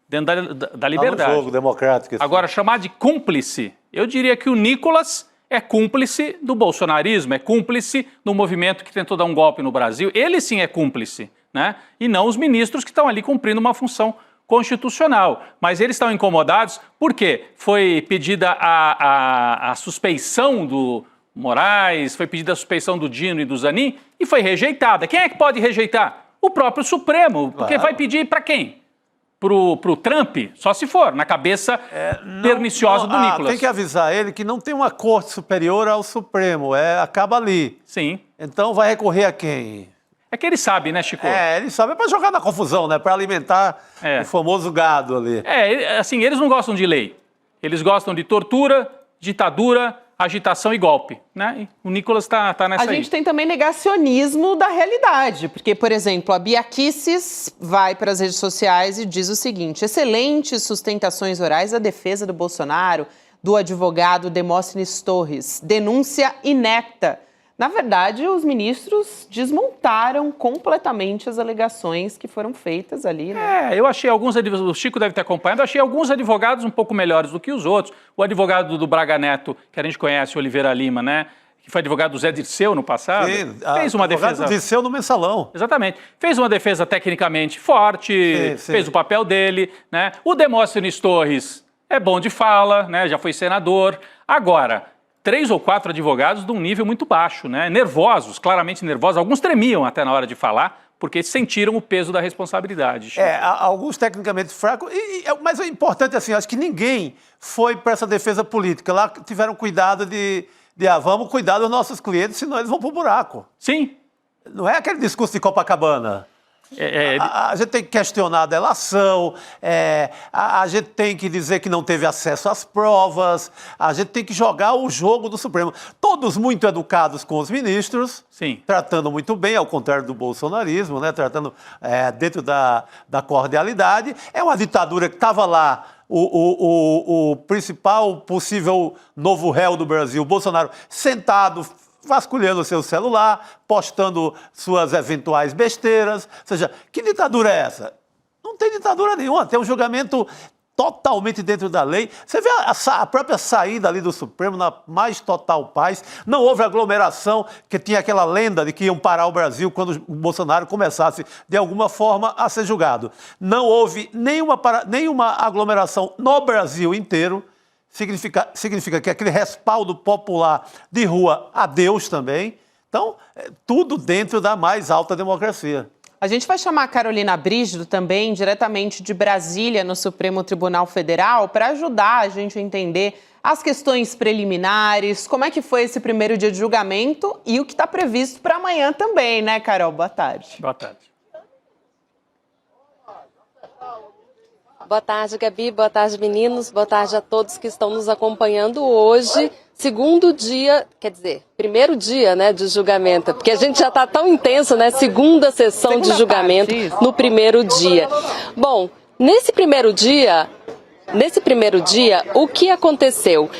Dentro da liberdade. É um jogo democrático. Agora, chamar de cúmplice, eu diria que o Nicolas é cúmplice do bolsonarismo, é cúmplice do movimento que tentou dar um golpe no Brasil. Ele sim é cúmplice, né? E não os ministros que estão ali cumprindo uma função constitucional. Mas eles estão incomodados porque foi pedida a suspeição do Moraes, foi pedida a suspeição do Dino e do Zanin e foi rejeitada. Quem é que pode rejeitar? O próprio Supremo. Porque vai pedir para quem? Pro Trump? Só se for, na cabeça perniciosa do Nicolas. Tem que avisar ele que não tem uma corte superior ao Supremo, acaba ali. Sim. Então vai recorrer a quem? É que ele sabe, né, Chico? Ele sabe, é para jogar na confusão, né? Para alimentar o famoso gado ali. Assim, eles não gostam de lei. Eles gostam de tortura, ditadura, agitação e golpe, né? E o Nicolas tá nessa aí. A gente tem também negacionismo da realidade, porque, por exemplo, a Bia Kicis vai para as redes sociais e diz o seguinte: excelentes sustentações orais à defesa do Bolsonaro, do advogado Demóstenes Torres, denúncia inepta. Na verdade, os ministros desmontaram completamente as alegações que foram feitas ali, né? Eu achei alguns advogados, o Chico deve ter acompanhado, eu achei alguns advogados um pouco melhores do que os outros. O advogado do Braga Neto, que a gente conhece, Oliveira Lima, né? Que foi advogado do Zé Dirceu no passado. Sim, fez uma defesa. Dirceu no Mensalão. Exatamente. Fez uma defesa tecnicamente forte, fez o papel dele, né? O Demóstenes Torres é bom de fala, né? Já foi senador. Agora, 3 ou 4 advogados de um nível muito baixo, né? Nervosos, claramente nervosos. Alguns tremiam até na hora de falar, porque sentiram o peso da responsabilidade. Alguns tecnicamente fracos. Mas é importante, assim, acho que ninguém foi para essa defesa política. Lá tiveram cuidado vamos cuidar dos nossos clientes, senão eles vão pro buraco. Sim. Não é aquele discurso de Copacabana. A gente tem que questionar a delação, a gente tem que dizer que não teve acesso às provas, a gente tem que jogar o jogo do Supremo. Todos muito educados com os ministros, sim, tratando muito bem, ao contrário do bolsonarismo, né, tratando dentro da cordialidade. É uma ditadura que estava lá, o principal possível novo réu do Brasil, Bolsonaro, sentado, vasculhando o seu celular, postando suas eventuais besteiras. Ou seja, que ditadura é essa? Não tem ditadura nenhuma, tem um julgamento totalmente dentro da lei. Você vê a própria saída ali do Supremo na mais total paz. Não houve aglomeração, que tinha aquela lenda de que iam parar o Brasil quando o Bolsonaro começasse, de alguma forma, a ser julgado. Não houve nenhuma aglomeração no Brasil inteiro. Significa que aquele respaldo popular de rua a Deus também. Então, tudo dentro da mais alta democracia. A gente vai chamar a Carolina Brígido também, diretamente de Brasília, no Supremo Tribunal Federal, para ajudar a gente a entender as questões preliminares, como é que foi esse primeiro dia de julgamento e o que está previsto para amanhã também, né, Carol? Boa tarde. Boa tarde. Boa tarde, Gabi. Boa tarde, meninos. Boa tarde a todos que estão nos acompanhando hoje. Segundo dia, quer dizer, primeiro dia, né, de julgamento, porque a gente já está tão intenso, né, segunda sessão de julgamento no primeiro dia. Bom, nesse primeiro dia, o que aconteceu?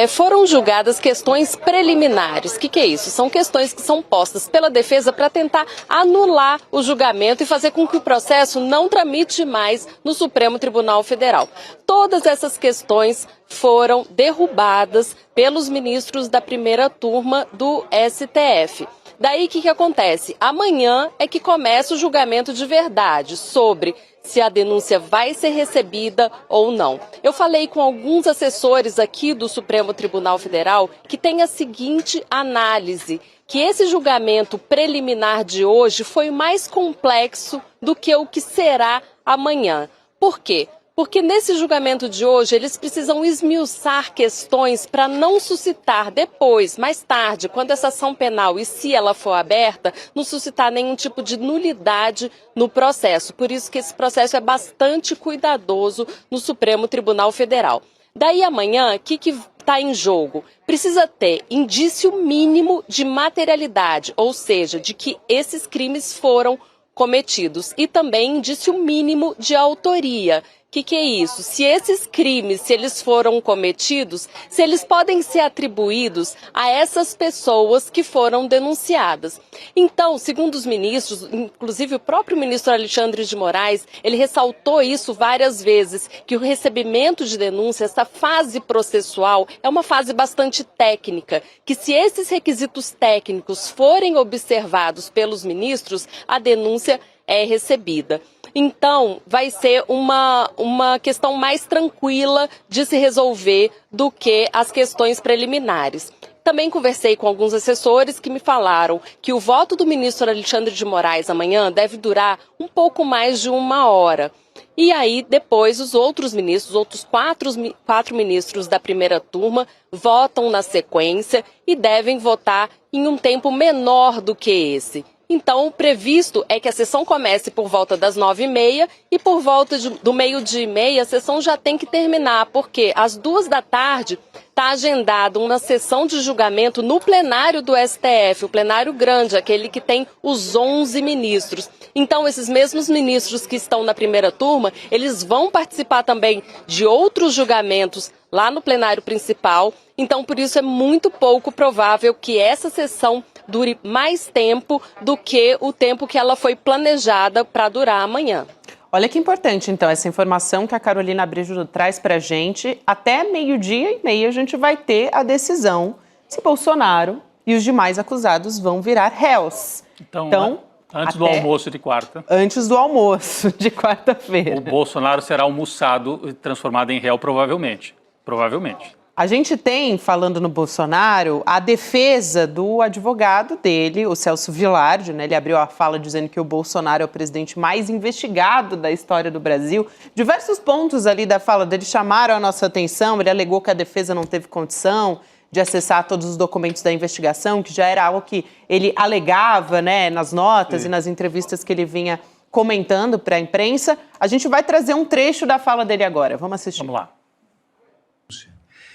Foram julgadas questões preliminares. O que é isso? São questões que são postas pela defesa para tentar anular o julgamento e fazer com que o processo não tramite mais no Supremo Tribunal Federal. Todas essas questões foram derrubadas pelos ministros da primeira turma do STF. Daí o que acontece? Amanhã é que começa o julgamento de verdade sobre se a denúncia vai ser recebida ou não. Eu falei com alguns assessores aqui do Supremo Tribunal Federal que tem a seguinte análise, que esse julgamento preliminar de hoje foi mais complexo do que o que será amanhã. Por quê? Porque nesse julgamento de hoje eles precisam esmiuçar questões para não suscitar depois, mais tarde, quando essa ação penal, e se ela for aberta, não suscitar nenhum tipo de nulidade no processo. Por isso que esse processo é bastante cuidadoso no Supremo Tribunal Federal. Daí amanhã, o que está em jogo? Precisa ter indício mínimo de materialidade, ou seja, de que esses crimes foram cometidos, e também indício mínimo de autoria. O que é isso? Se esses crimes, se eles foram cometidos, se eles podem ser atribuídos a essas pessoas que foram denunciadas. Então, segundo os ministros, inclusive o próprio ministro Alexandre de Moraes, ele ressaltou isso várias vezes, que o recebimento de denúncia, essa fase processual, é uma fase bastante técnica, que se esses requisitos técnicos forem observados pelos ministros, a denúncia é recebida. Então, vai ser uma questão mais tranquila de se resolver do que as questões preliminares. Também conversei com alguns assessores que me falaram que o voto do ministro Alexandre de Moraes amanhã deve durar um pouco mais de 1 hora. E aí, depois, os outros ministros, outros quatro ministros da primeira turma, votam na sequência e devem votar em um tempo menor do que esse. Então, o previsto é que a sessão comece por volta das 9h30 e por volta do 12h30 a sessão já tem que terminar, porque às 14h está agendada uma sessão de julgamento no plenário do STF, o plenário grande, aquele que tem os 11 ministros. Então, esses mesmos ministros que estão na primeira turma, eles vão participar também de outros julgamentos lá no plenário principal. Então, por isso é muito pouco provável que essa sessão dure mais tempo do que o tempo que ela foi planejada para durar amanhã. Olha que importante, então, essa informação que a Carolina Brígido traz para a gente. Até 12h30 a gente vai ter a decisão se Bolsonaro e os demais acusados vão virar réus. Então antes do almoço de quarta. Antes do almoço de quarta-feira. O Bolsonaro será almoçado e transformado em réu, provavelmente. Provavelmente. A gente tem, falando no Bolsonaro, a defesa do advogado dele, o Celso Vilardi, né? Ele abriu a fala dizendo que o Bolsonaro é o presidente mais investigado da história do Brasil. Diversos pontos ali da fala dele chamaram a nossa atenção. Ele alegou que a defesa não teve condição de acessar todos os documentos da investigação, que já era algo que ele alegava, né, nas notas e nas entrevistas que ele vinha comentando para a imprensa. A gente vai trazer um trecho da fala dele agora. Vamos assistir. Vamos lá.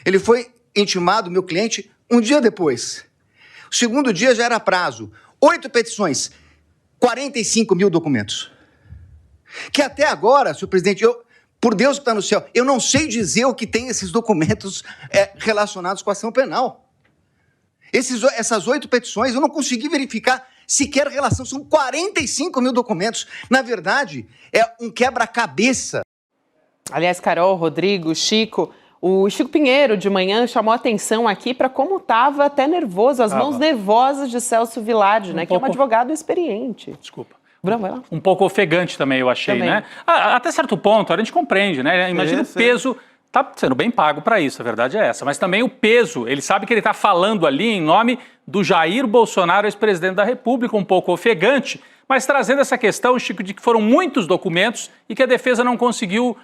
Ele foi intimado, meu cliente, um dia depois. O segundo dia já era prazo. 8 petições, 45 mil documentos. Que até agora, senhor presidente, por Deus que está no céu, eu não sei dizer o que tem esses documentos relacionados com a ação penal. Essas 8 petições, eu não consegui verificar sequer relação. São 45 mil documentos. Na verdade, é um quebra-cabeça. Aliás, Carol, Rodrigo, Chico, o Chico Pinheiro de manhã chamou a atenção aqui para como estava até nervoso, as mãos nervosas de Celso Vilardi, né, que é um advogado experiente. Desculpa. Bruno, vai lá. Um pouco ofegante também, eu achei, né? Até certo ponto, a gente compreende, né? Imagina o peso, tá sendo bem pago para isso, a verdade é essa. Mas também o peso, ele sabe que ele está falando ali em nome do Jair Bolsonaro, ex-presidente da República, um pouco ofegante, mas trazendo essa questão, Chico, de que foram muitos documentos e que a defesa não conseguiu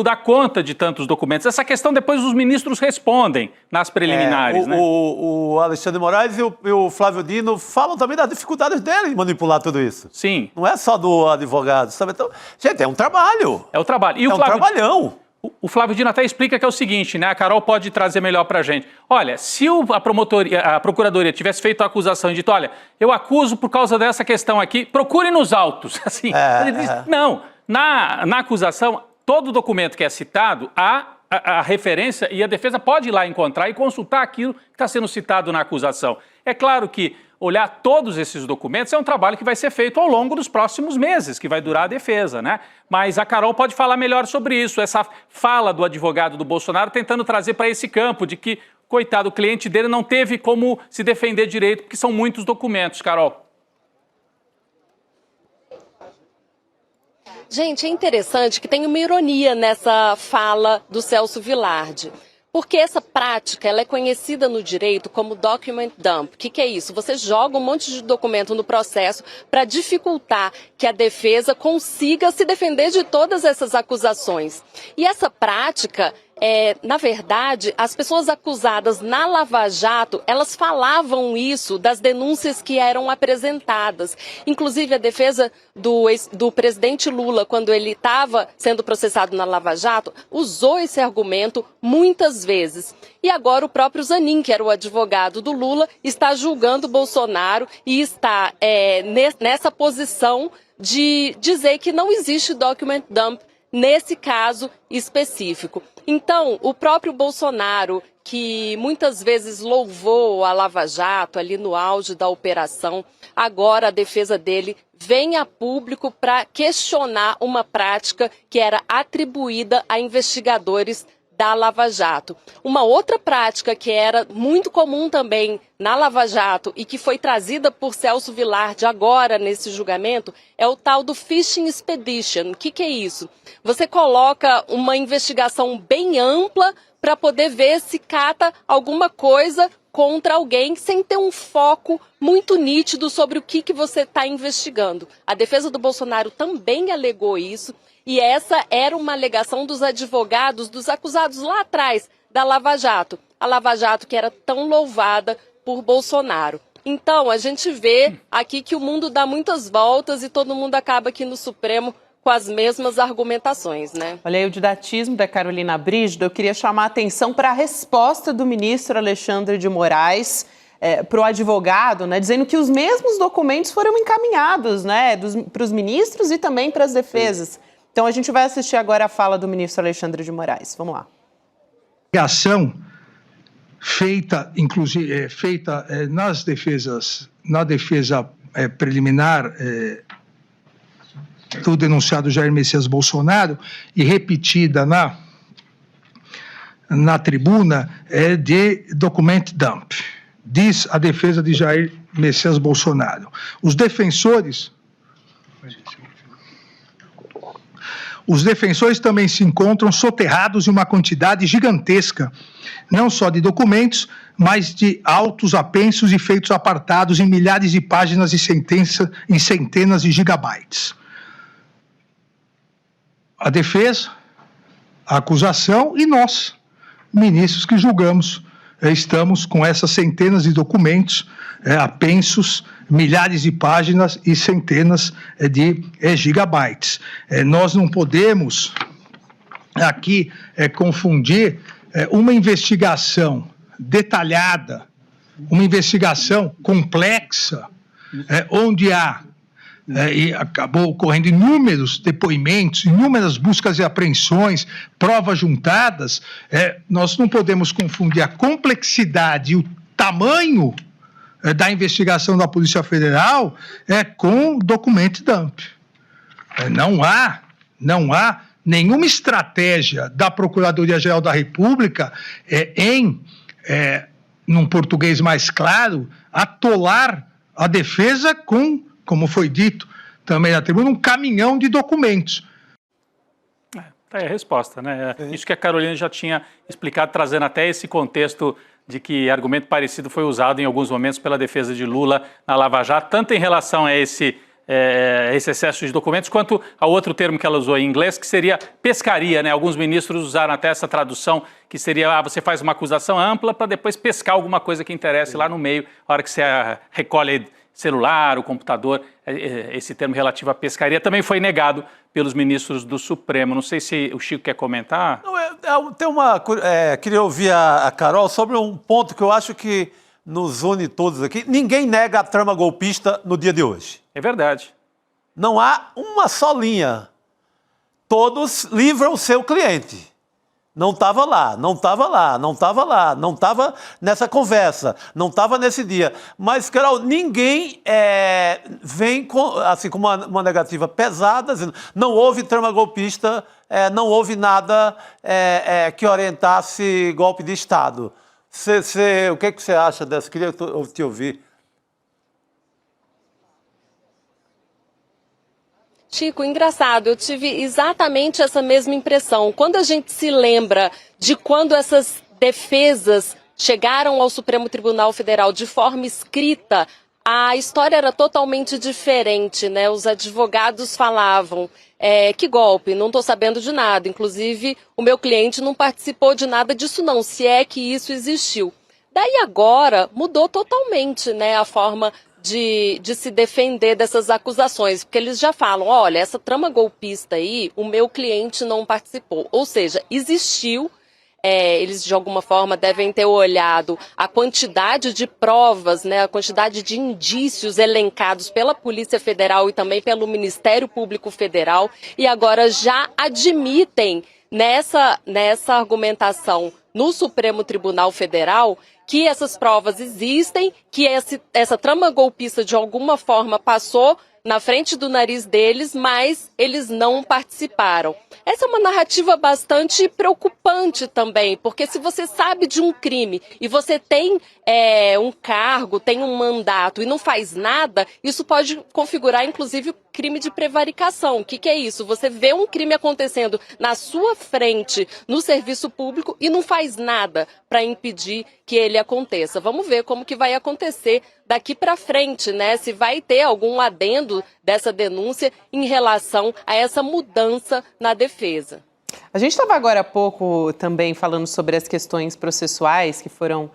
dar conta de tantos documentos. Essa questão depois os ministros respondem nas preliminares, né? O Alexandre Moraes e o Flávio Dino falam também das dificuldades dele em manipular tudo isso. Sim. Não é só do advogado, sabe? Então, gente, é um trabalho. É o trabalho. E é o Flávio, um trabalhão. O Flávio Dino até explica que é o seguinte, né? A Carol pode trazer melhor pra gente. Olha, se a Procuradoria tivesse feito a acusação e dito, olha, eu acuso por causa dessa questão aqui, procure nos autos. Assim, ele diz, não, na acusação, todo documento que é citado, a referência e a defesa pode ir lá encontrar e consultar aquilo que está sendo citado na acusação. É claro que olhar todos esses documentos é um trabalho que vai ser feito ao longo dos próximos meses, que vai durar a defesa, né? Mas a Carol pode falar melhor sobre isso, essa fala do advogado do Bolsonaro tentando trazer para esse campo de que, coitado, o cliente dele não teve como se defender direito, porque são muitos documentos, Carol. Gente, é interessante que tem uma ironia nessa fala do Celso Vilardi. Porque essa prática ela é conhecida no direito como document dump. O que é isso? Você joga um monte de documento no processo para dificultar que a defesa consiga se defender de todas essas acusações. E essa prática, na verdade, as pessoas acusadas na Lava Jato, elas falavam isso das denúncias que eram apresentadas. Inclusive, a defesa do presidente Lula, quando ele estava sendo processado na Lava Jato, usou esse argumento muitas vezes. E agora o próprio Zanin, que era o advogado do Lula, está julgando Bolsonaro e está nessa posição de dizer que não existe document dump nesse caso específico. Então, o próprio Bolsonaro, que muitas vezes louvou a Lava Jato ali no auge da operação, agora a defesa dele vem a público para questionar uma prática que era atribuída a investigadores da Lava Jato. Uma outra prática que era muito comum também na Lava Jato e que foi trazida por Celso Vilardi agora nesse julgamento é o tal do Fishing Expedition. O que é isso? Você coloca uma investigação bem ampla para poder ver se cata alguma coisa contra alguém sem ter um foco muito nítido sobre o que você está investigando. A defesa do Bolsonaro também alegou isso. E essa era uma alegação dos advogados, dos acusados lá atrás da Lava Jato. A Lava Jato que era tão louvada por Bolsonaro. Então, a gente vê aqui que o mundo dá muitas voltas e todo mundo acaba aqui no Supremo com as mesmas argumentações, né? Olha aí o didatismo da Carolina Brígido. Eu queria chamar a atenção para a resposta do ministro Alexandre de Moraes para o advogado, né, dizendo que os mesmos documentos foram encaminhados, né, para os ministros e também para as defesas. Então, a gente vai assistir agora a fala do ministro Alexandre de Moraes. Vamos lá. A ação feita, inclusive, nas defesas, na defesa preliminar do denunciado Jair Messias Bolsonaro e repetida na tribuna de document dump. Diz a defesa de Jair Messias Bolsonaro. Os defensores também se encontram soterrados em uma quantidade gigantesca, não só de documentos, mas de autos apensos e feitos apartados em milhares de páginas e em centenas de gigabytes. A defesa, a acusação e nós, ministros que julgamos, estamos com essas centenas de documentos apensos, milhares de páginas e centenas de gigabytes. Nós não podemos aqui confundir uma investigação detalhada, uma investigação complexa, onde há e acabou ocorrendo inúmeros depoimentos, inúmeras buscas e apreensões, provas juntadas. Nós não podemos confundir a complexidade e o tamanho da investigação da Polícia Federal com document dump. Não há nenhuma estratégia da Procuradoria-Geral da República num português mais claro, atolar a defesa com, como foi dito também na tribuna, um caminhão de documentos. Tá aí a resposta, né? Isso que a Carolina já tinha explicado, trazendo até esse contexto de que argumento parecido foi usado em alguns momentos pela defesa de Lula na Lava Jato, tanto em relação a esse excesso de documentos, quanto ao outro termo que ela usou em inglês, que seria pescaria, né? Alguns ministros usaram até essa tradução, que seria, você faz uma acusação ampla para depois pescar alguma coisa que interesse lá no meio, a hora que você recolhe celular, o computador, esse termo relativo à pescaria também foi negado pelos ministros do Supremo. Não sei se o Chico quer comentar. Queria ouvir a Carol sobre um ponto que eu acho que nos une todos aqui. Ninguém nega a trama golpista no dia de hoje. É verdade. Não há uma só linha. Todos livram o seu cliente. Não estava lá, não estava lá, não estava lá, não estava nessa conversa, não estava nesse dia. Mas, Carol, ninguém vem com uma negativa pesada, dizendo, não houve trama golpista, não houve nada que orientasse golpe de Estado. O que você acha dessa? Queria te ouvir. Chico, engraçado, eu tive exatamente essa mesma impressão. Quando a gente se lembra de quando essas defesas chegaram ao Supremo Tribunal Federal de forma escrita, a história era totalmente diferente, né? Os advogados falavam, que golpe, não estou sabendo de nada. Inclusive, o meu cliente não participou de nada disso não, se é que isso existiu. Daí agora mudou totalmente, né, a forma de se defender dessas acusações, porque eles já falam, olha, essa trama golpista aí, o meu cliente não participou. Ou seja, existiu, eles de alguma forma devem ter olhado a quantidade de provas, né, a quantidade de indícios elencados pela Polícia Federal e também pelo Ministério Público Federal, e agora já admitem nessa argumentação no Supremo Tribunal Federal que essas provas existem, que essa trama golpista de alguma forma passou na frente do nariz deles, mas eles não participaram. Essa é uma narrativa bastante preocupante também, porque se você sabe de um crime e você tem um cargo, tem um mandato e não faz nada, isso pode configurar inclusive crime de prevaricação. O que é isso? Você vê um crime acontecendo na sua frente, no serviço público, e não faz nada para impedir que ele aconteça. Vamos ver como que vai acontecer daqui para frente, né? Se vai ter algum adendo dessa denúncia em relação a essa mudança na defesa. A gente estava agora há pouco também falando sobre as questões processuais que foram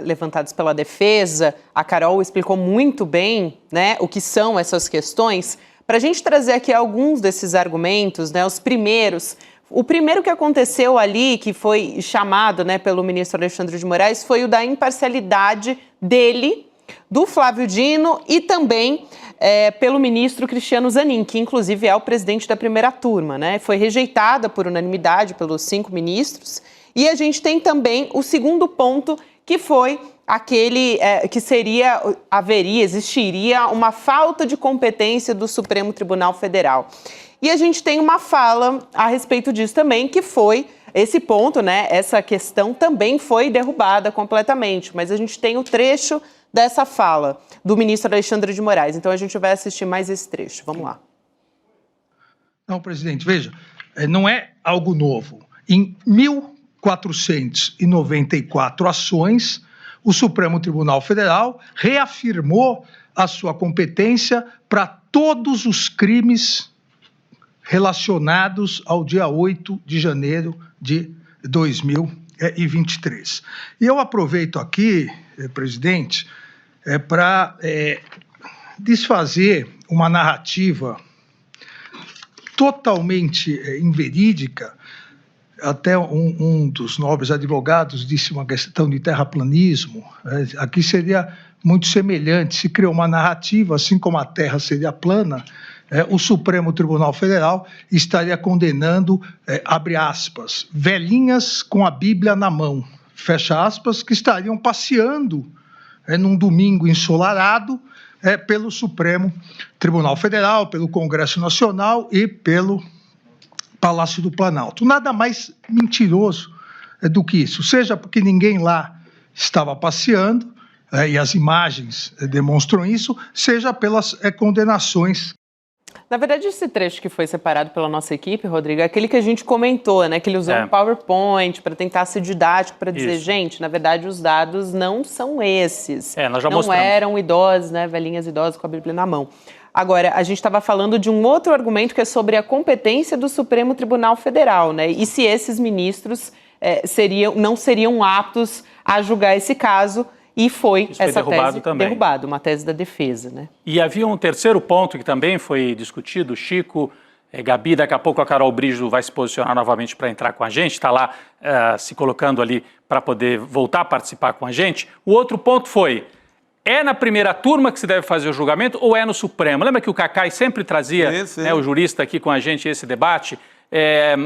levantadas pela defesa. A Carol explicou muito bem, né, o que são essas questões. Para a gente trazer aqui alguns desses argumentos, né, os primeiros. O primeiro que aconteceu ali, que foi chamado, né, pelo ministro Alexandre de Moraes, foi o da imparcialidade dele, do Flávio Dino e também pelo ministro Cristiano Zanin, que inclusive é o presidente da primeira turma, né? Foi rejeitada por unanimidade pelos 5 ministros. E a gente tem também o segundo ponto, que foi aquele que existiria uma falta de competência do Supremo Tribunal Federal. E a gente tem uma fala a respeito disso também, que foi esse ponto, né? Essa questão também foi derrubada completamente, mas a gente tem o trecho dessa fala do ministro Alexandre de Moraes. Então a gente vai assistir mais esse trecho. Vamos lá. Não, presidente, veja, não é algo novo. Em 1494 ações, o Supremo Tribunal Federal reafirmou a sua competência para todos os crimes relacionados ao dia 8 de janeiro de 2023. E eu aproveito aqui, presidente, para desfazer uma narrativa totalmente inverídica. Até um dos nobres advogados disse uma questão de terraplanismo. Aqui seria muito semelhante, se criou uma narrativa, assim como a Terra seria plana, o Supremo Tribunal Federal estaria condenando, abre aspas, velhinhas com a Bíblia na mão, fecha aspas, que estariam passeando num domingo ensolarado pelo Supremo Tribunal Federal, pelo Congresso Nacional e pelo Palácio do Planalto. Nada mais mentiroso do que isso, seja porque ninguém lá estava passeando, e as imagens demonstram isso, seja pelas condenações. Na verdade, esse trecho que foi separado pela nossa equipe, Rodrigo, é aquele que a gente comentou, né? Que ele usou um PowerPoint para tentar ser didático, para dizer, gente, na verdade, os dados não são esses. Nós já não mostramos. Eram idosos, né? Velhinhas idosas com a Bíblia na mão. Agora, a gente estava falando de um outro argumento que é sobre a competência do Supremo Tribunal Federal, né? E se esses ministros não seriam aptos a julgar esse caso. E foi essa tese derrubada, uma tese da defesa, né? E havia um terceiro ponto que também foi discutido, Chico, Gabi, daqui a pouco a Carol Brígido vai se posicionar novamente para entrar com a gente, está lá se colocando ali para poder voltar a participar com a gente. O outro ponto foi, é na primeira turma que se deve fazer o julgamento ou é no Supremo? Lembra que o Cacai sempre trazia, né, o jurista aqui com a gente, esse debate?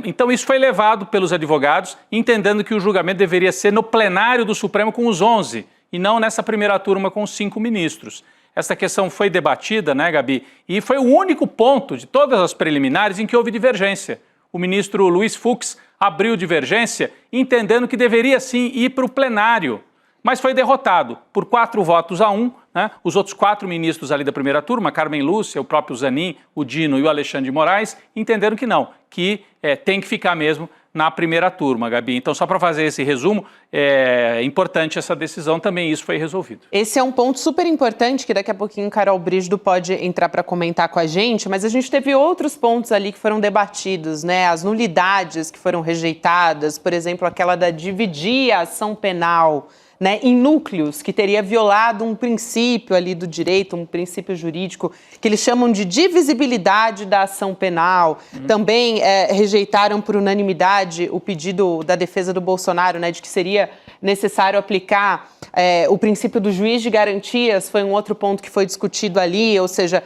Então isso foi levado pelos advogados, entendendo que o julgamento deveria ser no plenário do Supremo com os 11, e não nessa primeira turma com os 5 ministros. Essa questão foi debatida, né, Gabi? E foi o único ponto de todas as preliminares em que houve divergência. O ministro Luiz Fux abriu divergência, entendendo que deveria sim ir para o plenário, mas foi derrotado por 4-1, né? Os outros 4 ministros ali da primeira turma, Carmen Lúcia, o próprio Zanin, o Dino e o Alexandre de Moraes, entenderam que não, que tem que ficar mesmo na primeira turma, Gabi. Então, só para fazer esse resumo, é importante essa decisão também, isso foi resolvido. Esse é um ponto super importante que daqui a pouquinho Carol Brígido pode entrar para comentar com a gente, mas a gente teve outros pontos ali que foram debatidos, né? As nulidades que foram rejeitadas, por exemplo, aquela da dividir a ação penal, né, em núcleos, que teria violado um princípio ali do direito, um princípio jurídico, que eles chamam de divisibilidade da ação penal. Também rejeitaram por unanimidade o pedido da defesa do Bolsonaro, né, de que seria necessário aplicar o princípio do juiz de garantias, foi um outro ponto que foi discutido ali, ou seja,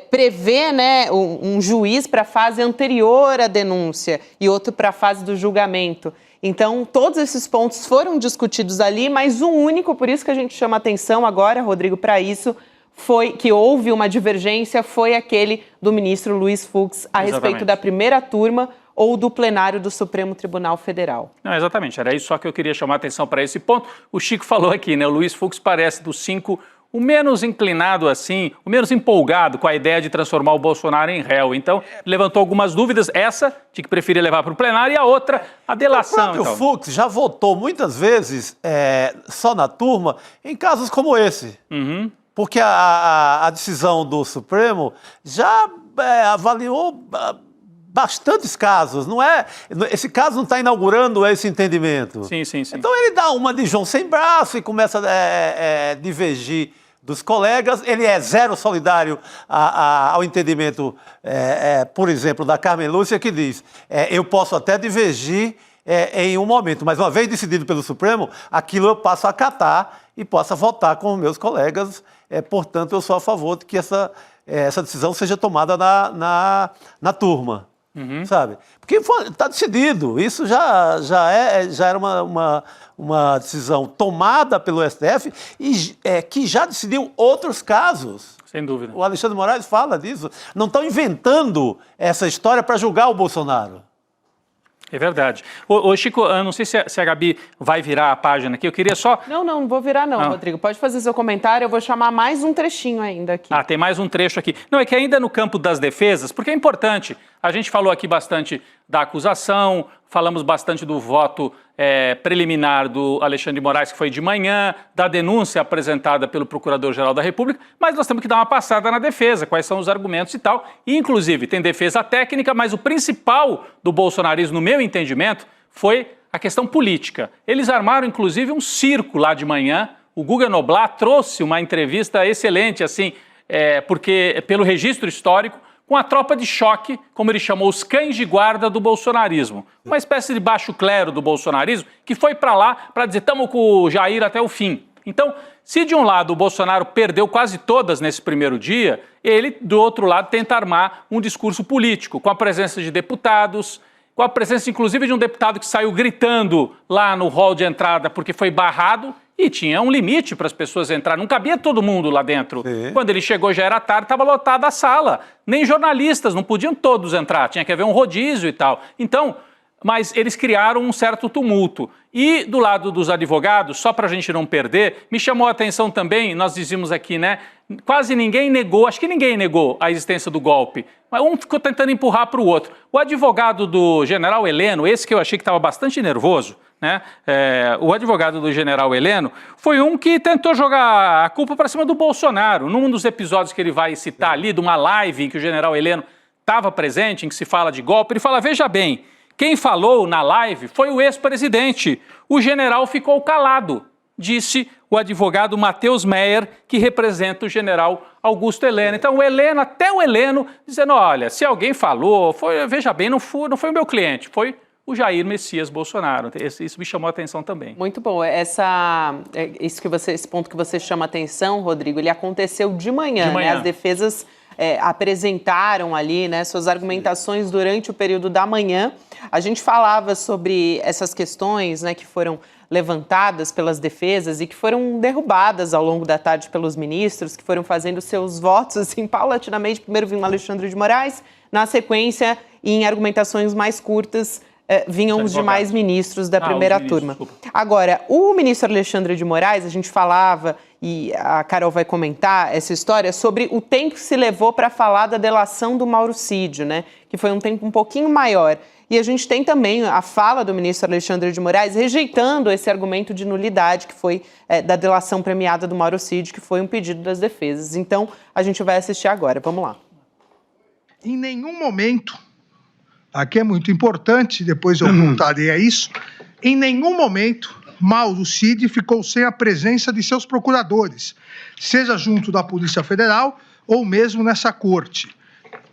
prever, né, um juiz para a fase anterior à denúncia e outro para a fase do julgamento. Então, todos esses pontos foram discutidos ali, mas o único, por isso que a gente chama atenção agora, Rodrigo, para isso, foi que houve uma divergência, foi aquele do ministro Luiz Fux a respeito da primeira turma ou do plenário do Supremo Tribunal Federal. Não, exatamente, era isso só que eu queria chamar a atenção para esse ponto. O Chico falou aqui, né, o Luiz Fux parece dos 5 o menos inclinado assim, o menos empolgado com a ideia de transformar o Bolsonaro em réu. Então, levantou algumas dúvidas, essa de que preferia levar para o plenário e a outra, a delação. O próprio Fux já votou muitas vezes só na turma em casos como esse. Porque a decisão do Supremo já avaliou bastantes casos, não é? Esse caso não está inaugurando esse entendimento. Sim. Então ele dá uma de João sem braço e começa a divergir dos colegas. Ele é zero solidário ao entendimento, por exemplo, da Carmen Lúcia, que diz, eu posso até divergir em um momento, mas uma vez decidido pelo Supremo, aquilo eu passo a acatar e posso votar com meus colegas. Portanto, eu sou a favor de que essa decisão seja tomada na turma. Sabe? Porque está decidido, isso já era uma decisão tomada pelo STF e que já decidiu outros casos. Sem dúvida. O Alexandre de Moraes fala disso. Não estão inventando essa história para julgar o Bolsonaro. É verdade. Ô Chico, eu não sei se a Gabi vai virar a página aqui, eu queria só... Não vou virar não, Rodrigo. Pode fazer seu comentário, eu vou chamar mais um trechinho ainda aqui. Tem mais um trecho aqui. Não, é que ainda no campo das defesas, porque é importante, a gente falou aqui bastante da acusação, falamos bastante do voto preliminar do Alexandre de Moraes, que foi de manhã, da denúncia apresentada pelo Procurador-Geral da República, mas nós temos que dar uma passada na defesa, quais são os argumentos e tal. E, inclusive, tem defesa técnica, mas o principal do bolsonarismo, no meu entendimento, foi a questão política. Eles armaram, inclusive, um circo lá de manhã. O Guga Noblat trouxe uma entrevista excelente, assim, porque pelo registro histórico, com a tropa de choque, como ele chamou, os cães de guarda do bolsonarismo. Uma espécie de baixo clero do bolsonarismo que foi para lá para dizer, estamos com o Jair até o fim. Então, se de um lado o Bolsonaro perdeu quase todas nesse primeiro dia, ele, do outro lado, tenta armar um discurso político, com a presença de deputados, com a presença, inclusive, de um deputado que saiu gritando lá no hall de entrada porque foi barrado E tinha um limite para as pessoas entrarem, não cabia todo mundo lá dentro. Sim. Quando ele chegou já era tarde, estava lotada a sala. Nem jornalistas, não podiam todos entrar, tinha que haver um rodízio e tal. Então, mas eles criaram um certo tumulto. E do lado dos advogados, só para a gente não perder, me chamou a atenção também, nós dizíamos aqui, né? Quase ninguém negou, acho que ninguém negou a existência do golpe. Mas um ficou tentando empurrar para o outro. O advogado do general Heleno, esse que eu achei que estava bastante nervoso, né? O advogado do general Heleno foi um que tentou jogar a culpa para cima do Bolsonaro. Num dos episódios que ele vai citar ali, de uma live em que o general Heleno estava presente, em que se fala de golpe, ele fala, veja bem, quem falou na live foi o ex-presidente. O general ficou calado, disse o advogado Matheus Meyer, que representa o general Augusto Heleno. Então, até o Heleno, dizendo, olha, se alguém falou, veja bem, não foi o meu cliente, foi o Jair Messias Bolsonaro. Isso me chamou a atenção também. Muito bom. Esse ponto que você chama a atenção, Rodrigo, ele aconteceu de manhã. Né? As defesas apresentaram ali, né, suas argumentações durante o período da manhã. A gente falava sobre essas questões, né, que foram levantadas pelas defesas e que foram derrubadas ao longo da tarde pelos ministros, que foram fazendo seus votos, assim, paulatinamente. Primeiro vinha o Alexandre de Moraes, na sequência, em argumentações mais curtas, vinham os demais ministros da primeira turma. Agora, o ministro Alexandre de Moraes, a gente falava, e a Carol vai comentar essa história, sobre o tempo que se levou para falar da delação do Mauro Cid, né? Que foi um tempo um pouquinho maior. E a gente tem também a fala do ministro Alexandre de Moraes rejeitando esse argumento de nulidade que foi da delação premiada do Mauro Cid, que foi um pedido das defesas. Então, a gente vai assistir agora. Vamos lá. Em nenhum momento, aqui é muito importante, depois eu voltarei a isso, em nenhum momento Mauro Cid ficou sem a presença de seus procuradores, seja junto da Polícia Federal ou mesmo nessa corte.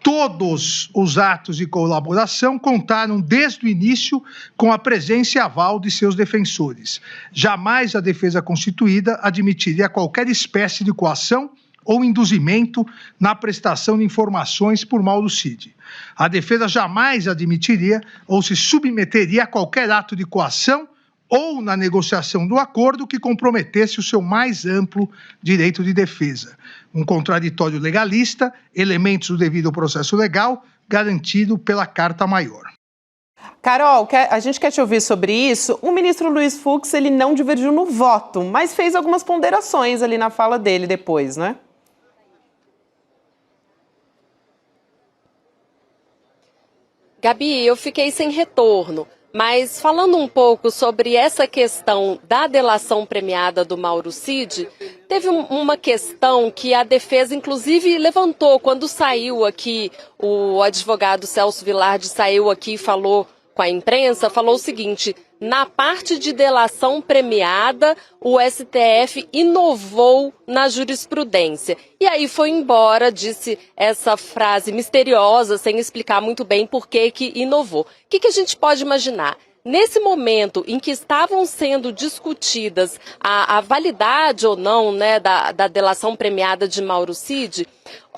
Todos os atos de colaboração contaram desde o início com a presença e aval de seus defensores. Jamais a defesa constituída admitiria qualquer espécie de coação ou induzimento na prestação de informações por Mauro Cid. A defesa jamais admitiria ou se submeteria a qualquer ato de coação ou na negociação do acordo que comprometesse o seu mais amplo direito de defesa. Um contraditório legalista, elementos do devido processo legal, garantido pela Carta Maior. Carol, a gente quer te ouvir sobre isso. O ministro Luiz Fux, ele não divergiu no voto, mas fez algumas ponderações ali na fala dele depois, né? Gabi, eu fiquei sem retorno. Mas falando um pouco sobre essa questão da delação premiada do Mauro Cid, teve uma questão que a defesa inclusive levantou quando saiu aqui, o advogado Celso Vilardi saiu aqui e falou com a imprensa, falou o seguinte: na parte de delação premiada, o STF inovou na jurisprudência. E aí foi embora, disse essa frase misteriosa, sem explicar muito bem por que inovou. O que a gente pode imaginar? Nesse momento em que estavam sendo discutidas a validade ou não, né, da delação premiada de Mauro Cid,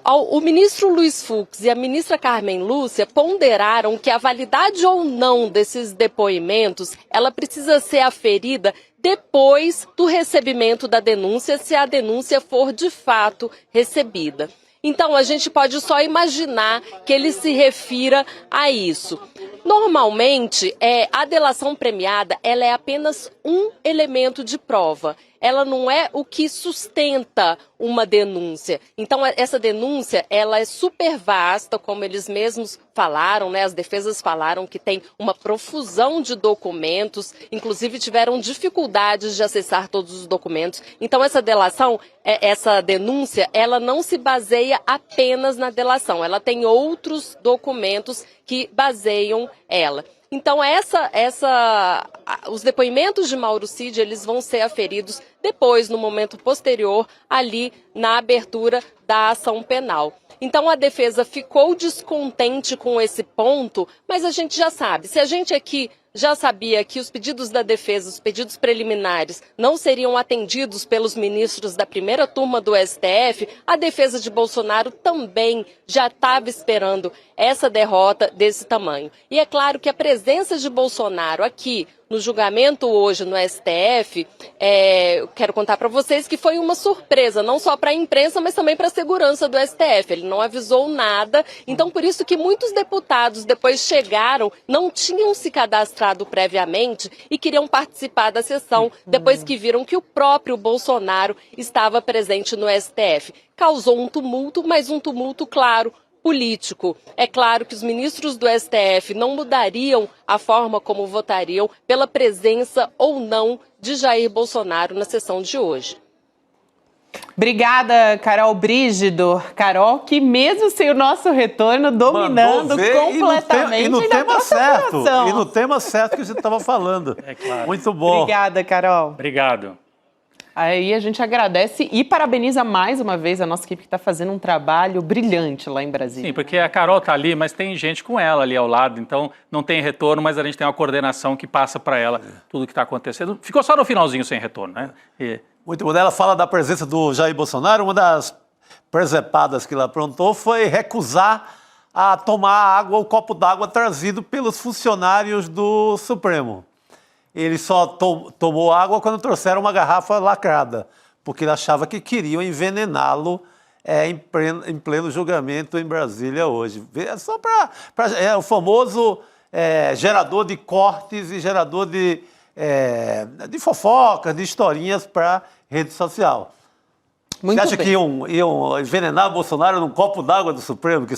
o ministro Luiz Fux e a ministra Carmen Lúcia ponderaram que a validade ou não desses depoimentos, ela precisa ser aferida depois do recebimento da denúncia, se a denúncia for de fato recebida. Então, a gente pode só imaginar que ele se refira a isso. Normalmente, a delação premiada, ela é apenas um elemento de prova. Ela não é o que sustenta uma denúncia. Então, essa denúncia, ela é super vasta, como eles mesmos falaram, né? As defesas falaram que tem uma profusão de documentos, inclusive tiveram dificuldades de acessar todos os documentos. Então, essa delação, essa denúncia, ela não se baseia apenas na delação. Ela tem outros documentos que baseiam ela. Então, os depoimentos de Mauro Cid, eles vão ser aferidos depois, no momento posterior, ali na abertura da ação penal. Então, a defesa ficou descontente com esse ponto, mas a gente já sabe. Se a gente aqui já sabia que os pedidos da defesa, os pedidos preliminares, não seriam atendidos pelos ministros da primeira turma do STF, a defesa de Bolsonaro também já estava esperando essa derrota desse tamanho. E é claro que a presença de Bolsonaro aqui no julgamento hoje no STF, eu quero contar para vocês que foi uma surpresa, não só para a imprensa, mas também para a segurança do STF. Ele não avisou nada, então por isso que muitos deputados depois chegaram, não tinham se cadastrado previamente e queriam participar da sessão, depois que viram que o próprio Bolsonaro estava presente no STF. Causou um tumulto, mas um tumulto, claro, político. É claro que os ministros do STF não mudariam a forma como votariam pela presença ou não de Jair Bolsonaro na sessão de hoje. Obrigada, Carol Brígido. Carol, que mesmo sem o nosso retorno, dominando completamente e no ainda tema a certo. programação. E no tema certo que a gente estava falando. É claro. Muito bom. Obrigada, Carol. Obrigado. Aí a gente agradece e parabeniza mais uma vez a nossa equipe que está fazendo um trabalho brilhante lá em Brasília. Sim, porque a Carol está ali, mas tem gente com ela ali ao lado, então não tem retorno, mas a gente tem uma coordenação que passa para ela tudo o que está acontecendo. Ficou só no finalzinho sem retorno, né? Muito bom. Ela fala da presença do Jair Bolsonaro. Uma das presepadas que ela aprontou foi recusar a tomar água, o copo d'água trazido pelos funcionários do Supremo. Ele só tomou água quando trouxeram uma garrafa lacrada, porque ele achava que queriam envenená-lo em pleno julgamento em Brasília hoje. É só é o famoso gerador de cortes e gerador de fofocas, de historinhas para rede social. Muito Você acha bem. que iam envenenar Bolsonaro num copo d'água do Supremo, que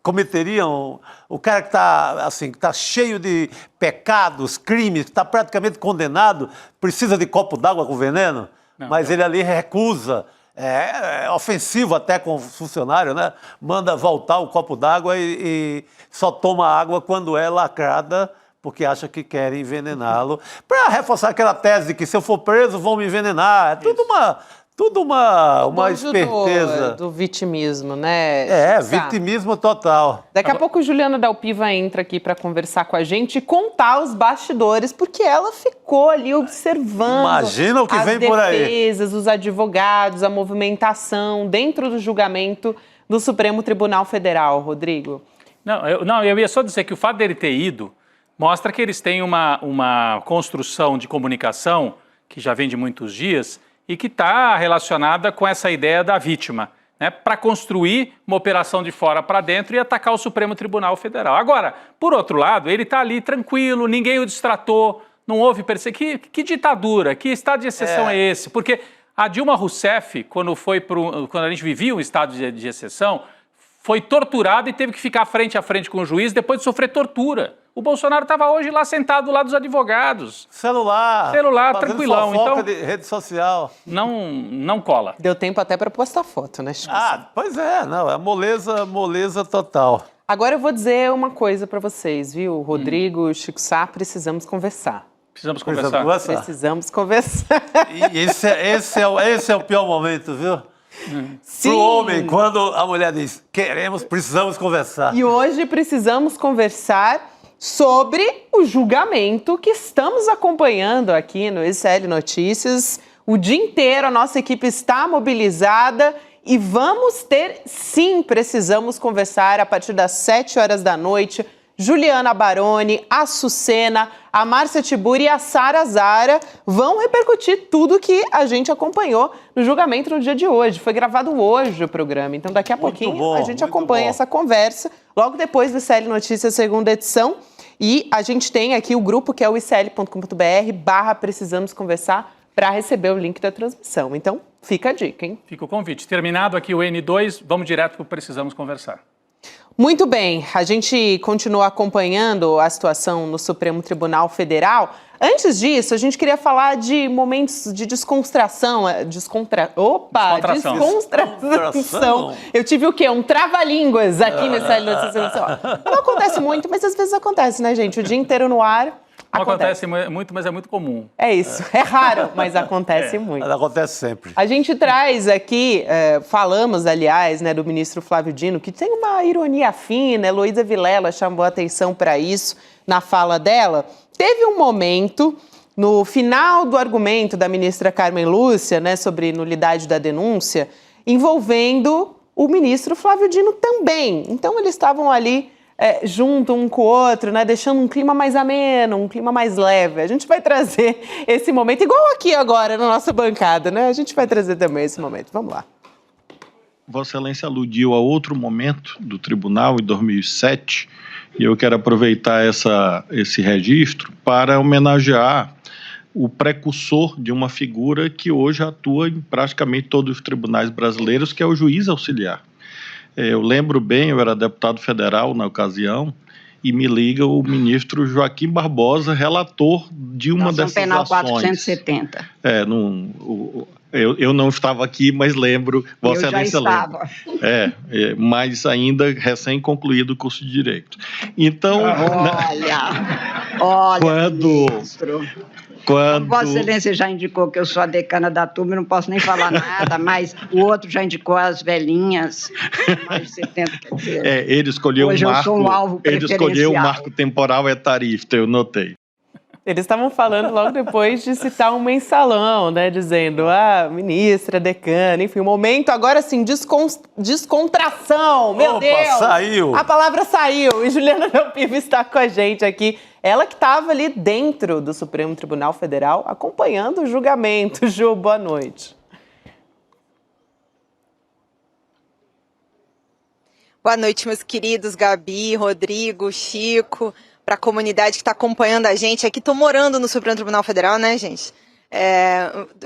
cometeriam... O cara que está assim, que tá cheio de pecados, crimes, que está praticamente condenado, precisa de copo d'água com veneno? Não, mas ele ali recusa, é ofensivo até com o funcionário, né? Manda voltar o copo d'água e só toma água quando é lacrada, porque acha que querem envenená-lo, para reforçar aquela tese de que se eu for preso vão me envenenar. É tudo uma esperteza. Do vitimismo, né? Vitimismo total. Daqui a pouco Juliana Dalpiva entra aqui para conversar com a gente e contar os bastidores, porque ela ficou ali observando. Imagina o que vem por aí. As defesas, os advogados, a movimentação dentro do julgamento do Supremo Tribunal Federal, Rodrigo. Eu ia só dizer que o fato dele ter ido mostra que eles têm uma construção de comunicação que já vem de muitos dias e que está relacionada com essa ideia da vítima, né, para construir uma operação de fora para dentro e atacar o Supremo Tribunal Federal. Agora, por outro lado, ele está ali tranquilo, ninguém o distratou, não houve perseguição. Que ditadura, que estado de exceção é esse? Porque a Dilma Rousseff, quando a gente vivia um estado de exceção, foi torturada e teve que ficar frente a frente com o juiz depois de sofrer tortura. O Bolsonaro estava hoje lá sentado lá dos advogados. Celular, tranquilão. Então, de rede social. Não cola. Deu tempo até para postar foto, né, Chico? Pois é, é moleza total. Agora eu vou dizer uma coisa para vocês, viu? Rodrigo, Chico Sá, precisamos conversar. Precisamos conversar. Precisamos conversar. E esse é o pior momento, viu? Sim. Pro homem, quando a mulher diz, precisamos conversar. E hoje precisamos conversar sobre o julgamento que estamos acompanhando aqui no ICL Notícias. O dia inteiro a nossa equipe está mobilizada e precisamos conversar a partir das 7 horas da noite. Juliana Baroni, a Sucena, a Márcia Tiburi e a Sara Zara vão repercutir tudo que a gente acompanhou no julgamento no dia de hoje. Foi gravado hoje o programa, então daqui a pouquinho a gente acompanha essa conversa, logo depois do ICL Notícias, segunda edição. E a gente tem aqui o grupo que é o icl.com.br/precisamos conversar para receber o link da transmissão. Então, fica a dica, hein? Fica o convite. Terminado aqui o N2, vamos direto para o Precisamos Conversar. Muito bem, a gente continua acompanhando a situação no Supremo Tribunal Federal. Antes disso, a gente queria falar de momentos de descontração. Descontração. Eu tive o quê? Um trava-línguas aqui nesse ICL Notícias. Não acontece muito, mas às vezes acontece, né, gente? O dia inteiro no ar. Não acontece muito, mas é muito comum. É isso, é raro, mas acontece muito. Acontece sempre. A gente traz aqui, falamos, aliás, né, do ministro Flávio Dino, que tem uma ironia fina. Heloísa Vilela chamou a atenção para isso na fala dela. Teve um momento, no final do argumento da ministra Carmen Lúcia, né, sobre nulidade da denúncia, envolvendo o ministro Flávio Dino também. Então, eles estavam ali junto um com o outro, né? Deixando um clima mais ameno, um clima mais leve. A gente vai trazer esse momento, igual aqui agora na nossa bancada, né? A gente vai trazer também esse momento. Vamos lá. Vossa Excelência aludiu a outro momento do tribunal, em 2007, e eu quero aproveitar esse registro para homenagear o precursor de uma figura que hoje atua em praticamente todos os tribunais brasileiros, que é o juiz auxiliar. Eu lembro bem, eu era deputado federal na ocasião, e me liga o ministro Joaquim Barbosa, relator de uma dessas Penal ações. 470. Eu não estava aqui, mas lembro, Vossa Excelência lembra. Mas ainda recém-concluído o curso de Direito. Então, olha, ministro. Vossa Excelência já indicou que eu sou a decana da turma, eu não posso nem falar nada, mas o outro já indicou as velhinhas, mais de 70, quer dizer. Ele escolheu hoje um marco, eu sou um alvo preferencial. Ele escolheu o marco temporal etarista, eu notei. Eles estavam falando logo depois de citar um mensalão, né? Dizendo, ministra, decana, enfim, um momento agora sim, descontração, meu Deus! Saiu! A palavra saiu e Juliana Delpiva está com a gente aqui. Ela que estava ali dentro do Supremo Tribunal Federal acompanhando o julgamento. Ju, boa noite. Boa noite, meus queridos Gabi, Rodrigo, Chico, para a comunidade que está acompanhando a gente aqui. Estou morando no Supremo Tribunal Federal, né, gente?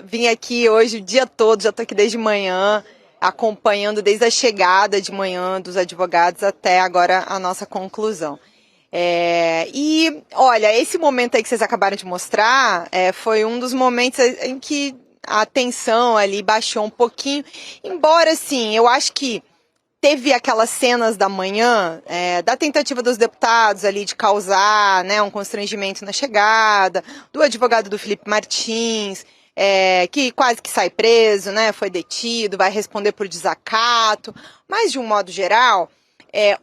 Vim aqui hoje o dia todo, já estou aqui desde manhã, acompanhando desde a chegada de manhã dos advogados até agora a nossa conclusão. E, olha, esse momento aí que vocês acabaram de mostrar foi um dos momentos em que a tensão ali baixou um pouquinho, embora, assim, eu acho que teve aquelas cenas da manhã, da tentativa dos deputados ali de causar, né, um constrangimento na chegada, do advogado do Felipe Martins, que quase que sai preso, né, foi detido, vai responder por desacato, mas de um modo geral,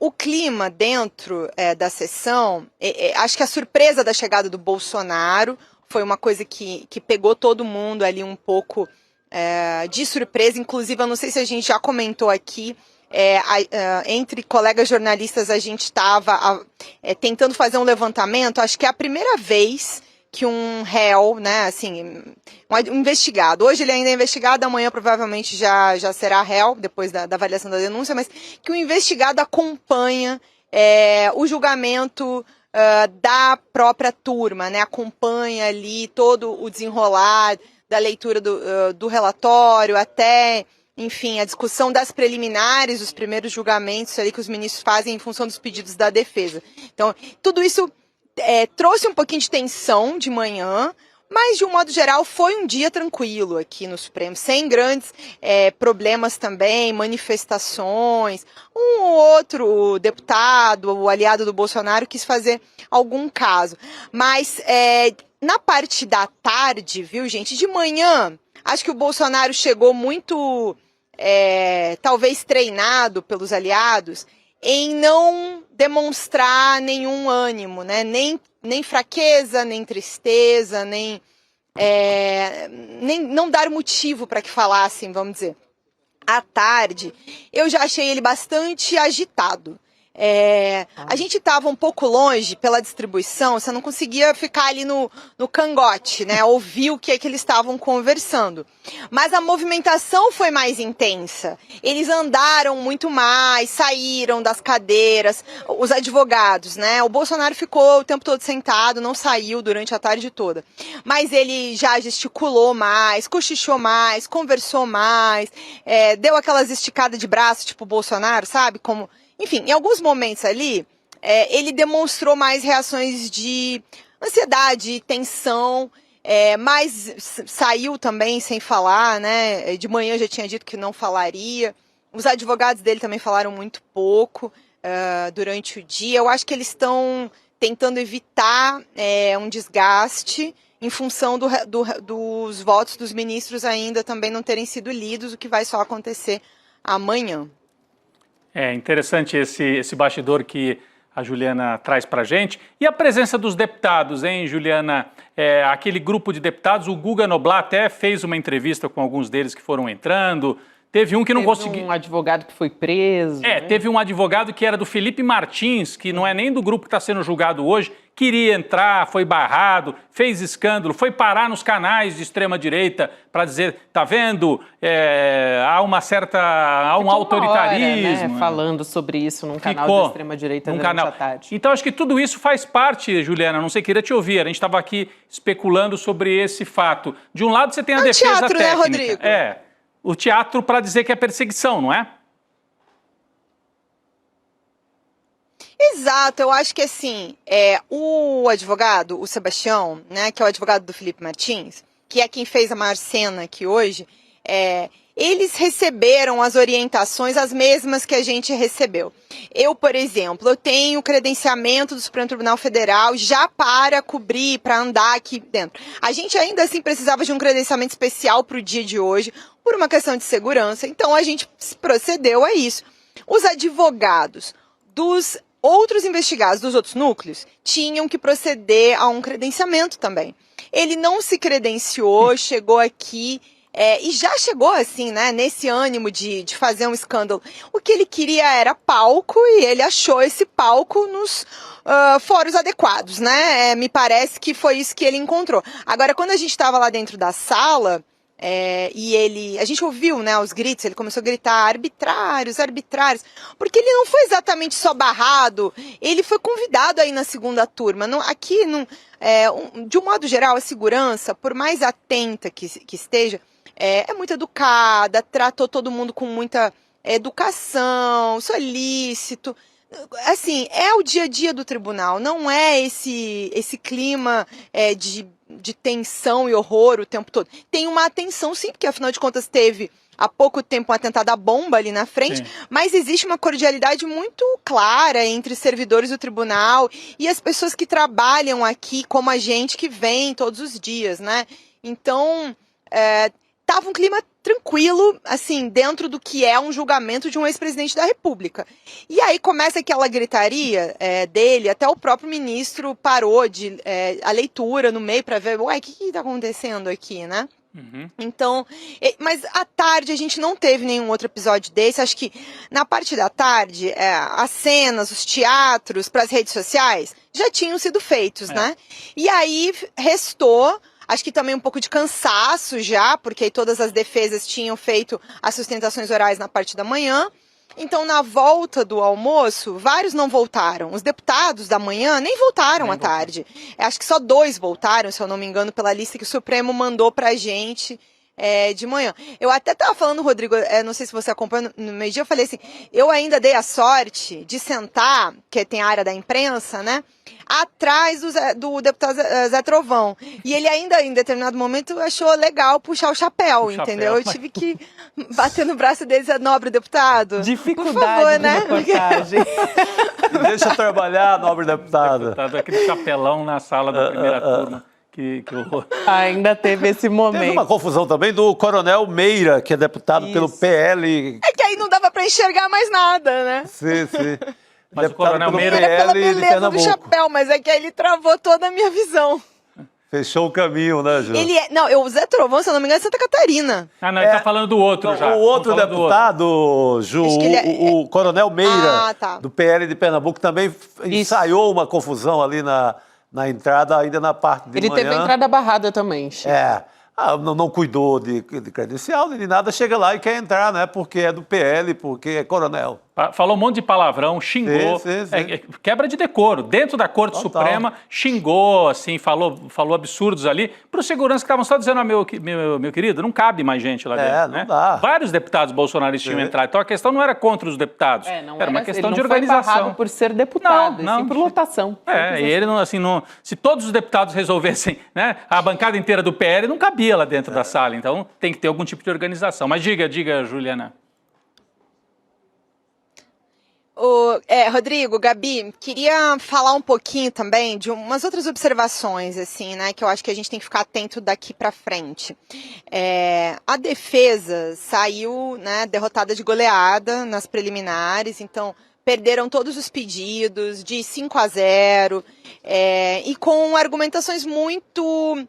o clima dentro da sessão, acho que a surpresa da chegada do Bolsonaro foi uma coisa que pegou todo mundo ali um pouco de surpresa, inclusive eu não sei se a gente já comentou aqui, entre colegas jornalistas a gente estava tentando fazer um levantamento, acho que é a primeira vez que um réu, né, assim, um investigado, hoje ele ainda é investigado, amanhã provavelmente já será réu, depois da avaliação da denúncia, mas que o investigado acompanha o julgamento da própria turma, né, acompanha ali todo o desenrolar da leitura do relatório até, enfim, a discussão das preliminares, os primeiros julgamentos ali que os ministros fazem em função dos pedidos da defesa. Então, tudo isso trouxe um pouquinho de tensão de manhã, mas de um modo geral foi um dia tranquilo aqui no Supremo, sem grandes problemas também, manifestações. Um ou outro deputado, o aliado do Bolsonaro, quis fazer algum caso. Mas na parte da tarde, viu, gente, de manhã, acho que o Bolsonaro chegou muito, talvez treinado pelos aliados, em não demonstrar nenhum ânimo, né? Nem fraqueza, nem tristeza, nem não dar motivo para que falassem, vamos dizer. À tarde, eu já achei ele bastante agitado. A gente estava um pouco longe pela distribuição, você não conseguia ficar ali no cangote, né? Ouvir o que é que eles estavam conversando. Mas a movimentação foi mais intensa. Eles andaram muito mais, saíram das cadeiras, os advogados, né? O Bolsonaro ficou o tempo todo sentado, não saiu durante a tarde toda. Mas ele já gesticulou mais, cochichou mais, conversou mais, deu aquelas esticadas de braço, tipo o Bolsonaro, sabe? Como... Enfim, em alguns momentos ali, ele demonstrou mais reações de ansiedade, tensão, mas saiu também sem falar, né? De manhã já tinha dito que não falaria. Os advogados dele também falaram muito pouco durante o dia. Eu acho que eles estão tentando evitar um desgaste em função dos votos dos ministros ainda também não terem sido lidos, o que vai só acontecer amanhã. É interessante esse bastidor que a Juliana traz para a gente. E a presença dos deputados, hein, Juliana? Aquele grupo de deputados, o Guga Noblat até fez uma entrevista com alguns deles que foram entrando, Teve um que não conseguiu. Teve um advogado que foi preso. É, né? teve um advogado que era do Felipe Martins, que não é nem do grupo que está sendo julgado hoje, queria entrar, foi barrado, fez escândalo, foi parar nos canais de extrema-direita para dizer, tá vendo, há um autoritarismo. Hora, né, falando sobre isso num canal da extrema-direita durante a tarde. Então, acho que tudo isso faz parte, Juliana, não sei, queria te ouvir, a gente estava aqui especulando sobre esse fato. De um lado você tem a defesa teatro, técnica. né, Rodrigo? O teatro para dizer que é perseguição, não é? Exato, eu acho que assim, o advogado, o Sebastião, né, que é o advogado do Felipe Martins, que é quem fez a maior cena aqui hoje, eles receberam as orientações as mesmas que a gente recebeu. Eu, por exemplo, eu tenho credenciamento do Supremo Tribunal Federal já para cobrir, para andar aqui dentro. A gente ainda assim precisava de um credenciamento especial para o dia de hoje, por uma questão de segurança, então a gente procedeu a isso. Os advogados dos outros investigados dos outros núcleos tinham que proceder a um credenciamento também. Ele não se credenciou, chegou aqui e já chegou assim, né, nesse ânimo de fazer um escândalo. O que ele queria era palco e ele achou esse palco nos fóruns adequados, né? Me parece que foi isso que ele encontrou. Agora, quando a gente estava lá dentro da sala, a gente ouviu, né, os gritos, ele começou a gritar arbitrários, arbitrários, porque ele não foi exatamente só barrado, ele foi convidado aí na segunda turma. De um modo geral, a segurança, por mais atenta que esteja, é muito educada, tratou todo mundo com muita educação, solícito. Assim, é o dia a dia do tribunal, não é esse clima de tensão e horror o tempo todo. Tem uma atenção, sim, porque afinal de contas teve há pouco tempo um atentado à bomba ali na frente, mas existe uma cordialidade muito clara entre os servidores do tribunal e as pessoas que trabalham aqui, como a gente que vem todos os dias, né? Então, tava um clima tranquilo, assim, dentro do que é um julgamento de um ex-presidente da República. E aí começa aquela gritaria dele, até o próprio ministro parou a leitura no meio para ver, ué, o que tá acontecendo aqui, né? Uhum. Então, mas à tarde a gente não teve nenhum outro episódio desse. Acho que na parte da tarde, as cenas, os teatros para as redes sociais já tinham sido feitos, né? E aí restou, acho que também um pouco de cansaço já, porque todas as defesas tinham feito as sustentações orais na parte da manhã. Então, na volta do almoço, vários não voltaram. Os deputados da manhã nem voltaram à tarde. Acho que só 2 voltaram, se eu não me engano, pela lista que o Supremo mandou pra gente de manhã. Eu até estava falando, Rodrigo, não sei se você acompanha, no meio-dia eu falei assim, eu ainda dei a sorte de sentar, que tem a área da imprensa, né, atrás do deputado Zé Trovão. E ele ainda, em determinado momento, achou legal puxar o chapéu, entendeu? Eu tive que bater no braço dele e dizer, nobre deputado, dificuldade, por favor, né? reportagem. Deixa eu trabalhar, nobre deputado. Deputado, aquele chapelão na sala da primeira turma. Que horror. Ainda teve esse momento. Teve uma confusão também do Coronel Meira, que é deputado pelo PL. É que aí não dava para enxergar mais nada, né? Sim, sim. Mas o Coronel Meira era pela beleza do chapéu, mas é que aí ele travou toda a minha visão. Fechou o caminho, né, Ju? O Zé Trovão, se eu não me engano, é Santa Catarina. Ah, não, ele tá falando do outro já. O outro deputado, Ju, o Coronel Meira, do PL de Pernambuco, também ensaiou uma confusão ali na entrada, ainda na parte de manhã. Ele teve a entrada barrada também, Chico. Não cuidou de credencial, nem de nada, chega lá e quer entrar, né? Porque é do PL, porque é coronel. Falou um monte de palavrão, xingou, sim. Quebra de decoro. Dentro da Corte Suprema, xingou, assim, falou absurdos ali. Para os seguranças que estavam só dizendo, meu querido, não cabe mais gente lá dentro. Não dá. Vários deputados bolsonaristas tinham entrado. Então a questão não era contra os deputados, era uma questão de organização. Ele não foi barrado por ser deputado, sim por lotação. E ele, se todos os deputados resolvessem, né, a bancada inteira do PL, não cabia lá dentro da sala. Então tem que ter algum tipo de organização. Mas diga, Juliana. Rodrigo, Gabi, queria falar um pouquinho também de umas outras observações, assim, né, que eu acho que a gente tem que ficar atento daqui para frente. A defesa saiu, né, derrotada de goleada nas preliminares, então perderam todos os pedidos de 5-0 e com argumentações muito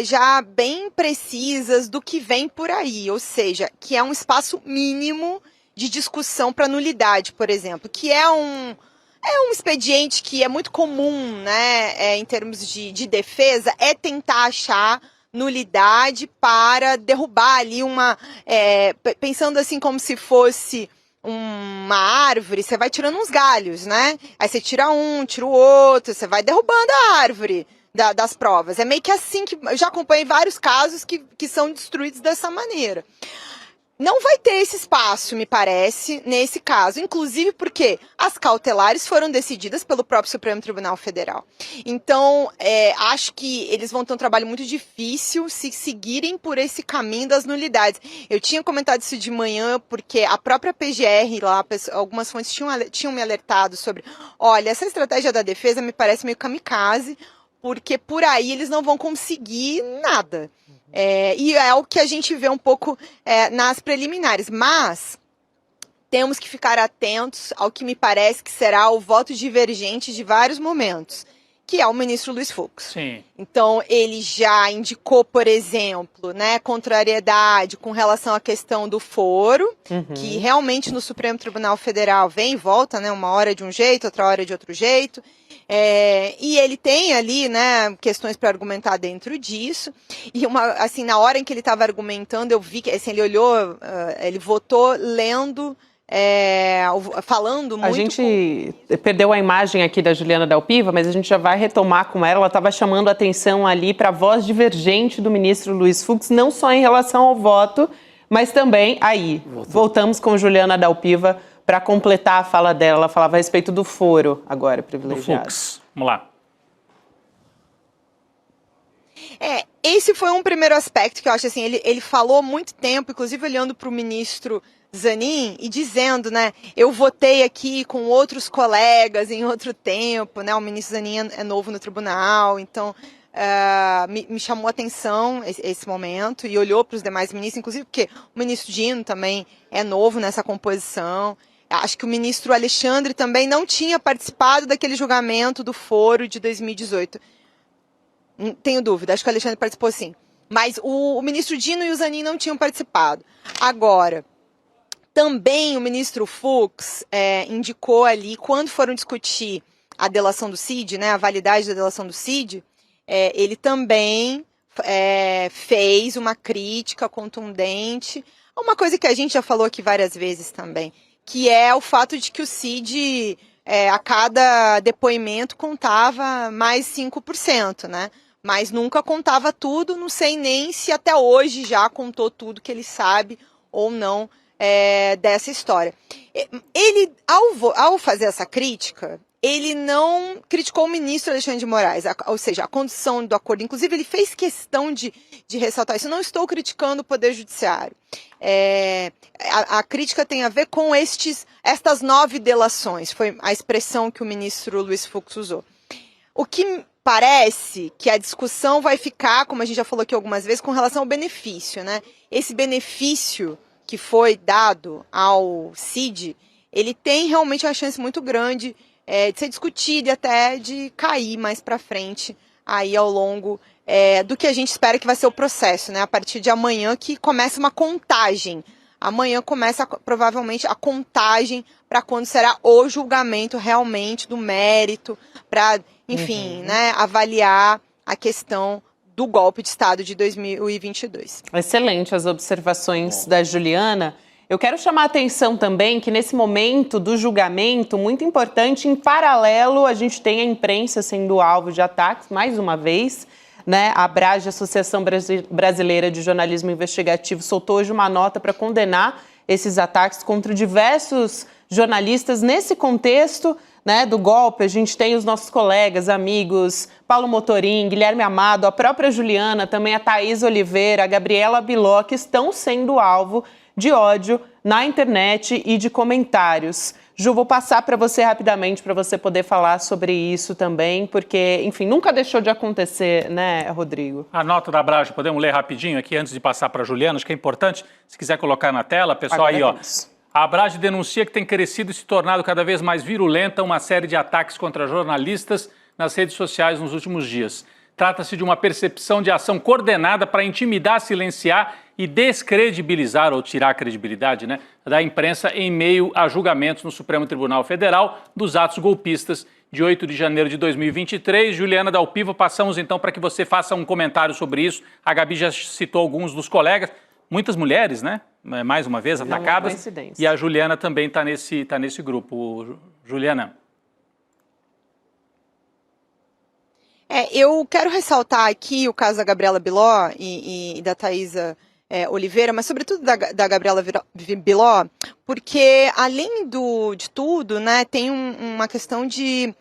já bem precisas do que vem por aí, ou seja, que é um espaço mínimo de discussão para nulidade, por exemplo, que é um expediente que é muito comum, né, em termos de defesa, é tentar achar nulidade para derrubar ali pensando assim como se fosse uma árvore, você vai tirando uns galhos, né? Aí você tira um, tira o outro, você vai derrubando a árvore das provas. É meio que assim que eu já acompanhei vários casos que são destruídos dessa maneira. Não vai ter esse espaço, me parece, nesse caso, inclusive porque as cautelares foram decididas pelo próprio Supremo Tribunal Federal. Então, acho que eles vão ter um trabalho muito difícil se seguirem por esse caminho das nulidades. Eu tinha comentado isso de manhã, porque a própria PGR lá, algumas fontes tinham me alertado sobre, olha, essa estratégia da defesa me parece meio kamikaze, porque por aí eles não vão conseguir nada. E é o que a gente vê um pouco nas preliminares, mas temos que ficar atentos ao que me parece que será o voto divergente de vários momentos, que é o ministro Luiz Fux. Sim. Então, ele já indicou, por exemplo, né, contrariedade com relação à questão do foro, que realmente no Supremo Tribunal Federal vem e volta, né, uma hora de um jeito, outra hora de outro jeito. E ele tem ali, né, questões para argumentar dentro disso. E assim, na hora em que ele estava argumentando, eu vi que assim, ele olhou, ele votou lendo, falando muito. A gente perdeu a imagem aqui da Juliana Dalpiva, mas a gente já vai retomar com ela. Ela estava chamando a atenção ali para a voz divergente do ministro Luiz Fux, não só em relação ao voto, mas também aí. Voltamos com Juliana Dalpiva para completar a fala dela. Ela falava a respeito do foro agora, privilegiado. Do Fux. Vamos lá. Esse foi um primeiro aspecto que eu acho assim, ele falou muito tempo, inclusive olhando para o ministro Zanin e dizendo, né, eu votei aqui com outros colegas em outro tempo, né, o ministro Zanin é novo no tribunal, então me chamou a atenção esse momento e olhou para os demais ministros, inclusive porque o ministro Dino também é novo nessa composição. Acho que o ministro Alexandre também não tinha participado daquele julgamento do foro de 2018. Não tenho dúvida, acho que o Alexandre participou sim. Mas o ministro Dino e o Zanin não tinham participado. Agora, também o ministro Fux indicou ali, quando foram discutir a delação do Cid, né, a validade da delação do Cid, ele também fez uma crítica contundente a uma coisa que a gente já falou aqui várias vezes também, que é o fato de que o Cid, a cada depoimento, contava mais 5%, né? Mas nunca contava tudo, não sei nem se até hoje já contou tudo que ele sabe ou não dessa história. Ele, ao fazer essa crítica, ele não criticou o ministro Alexandre de Moraes, ou seja, a condição do acordo. Inclusive, ele fez questão de ressaltar isso. Eu não estou criticando o Poder Judiciário. A crítica tem a ver com estas 9 delações, foi a expressão que o ministro Luiz Fux usou. O que parece que a discussão vai ficar, como a gente já falou aqui algumas vezes, com relação ao benefício, né? Esse benefício que foi dado ao Cid, ele tem realmente uma chance muito grande de ser discutido e até de cair mais para frente aí ao longo do que a gente espera que vai ser o processo, né? A partir de amanhã que começa uma contagem. Amanhã começa provavelmente a contagem para quando será o julgamento realmente do mérito, para, enfim, né, avaliar a questão do golpe de Estado de 2022. Excelente as observações da Juliana. Eu quero chamar a atenção também que nesse momento do julgamento, muito importante, em paralelo, a gente tem a imprensa sendo alvo de ataques, mais uma vez, né? A ABRAGE, Associação Brasileira de Jornalismo Investigativo, soltou hoje uma nota para condenar esses ataques contra diversos jornalistas. Nesse contexto, né, do golpe, a gente tem os nossos colegas, amigos, Paulo Motorim, Guilherme Amado, a própria Juliana, também a Thaís Oliveira, a Gabriela Biló, que estão sendo alvo de ódio na internet e de comentários. Ju, vou passar para você rapidamente para você poder falar sobre isso também, porque, enfim, nunca deixou de acontecer, né, Rodrigo? A nota da ABRAGE, podemos ler rapidinho aqui antes de passar para a Juliana, acho que é importante, se quiser colocar na tela, pessoal, aí, ó. A ABRAGE denuncia que tem crescido e se tornado cada vez mais virulenta uma série de ataques contra jornalistas nas redes sociais nos últimos dias. Trata-se de uma percepção de ação coordenada para intimidar, silenciar e descredibilizar, ou tirar a credibilidade, né, da imprensa em meio a julgamentos no Supremo Tribunal Federal dos atos golpistas de 8 de janeiro de 2023. Juliana Dalpiva, passamos então para que você faça um comentário sobre isso. A Gabi já citou alguns dos colegas, muitas mulheres, né, mais uma vez, atacadas. E a Juliana também está nesse grupo. Juliana. Eu quero ressaltar aqui o caso da Gabriela Biló e da Thaisa Oliveira, mas sobretudo da Gabriela Biló, porque além de tudo, né, tem uma questão de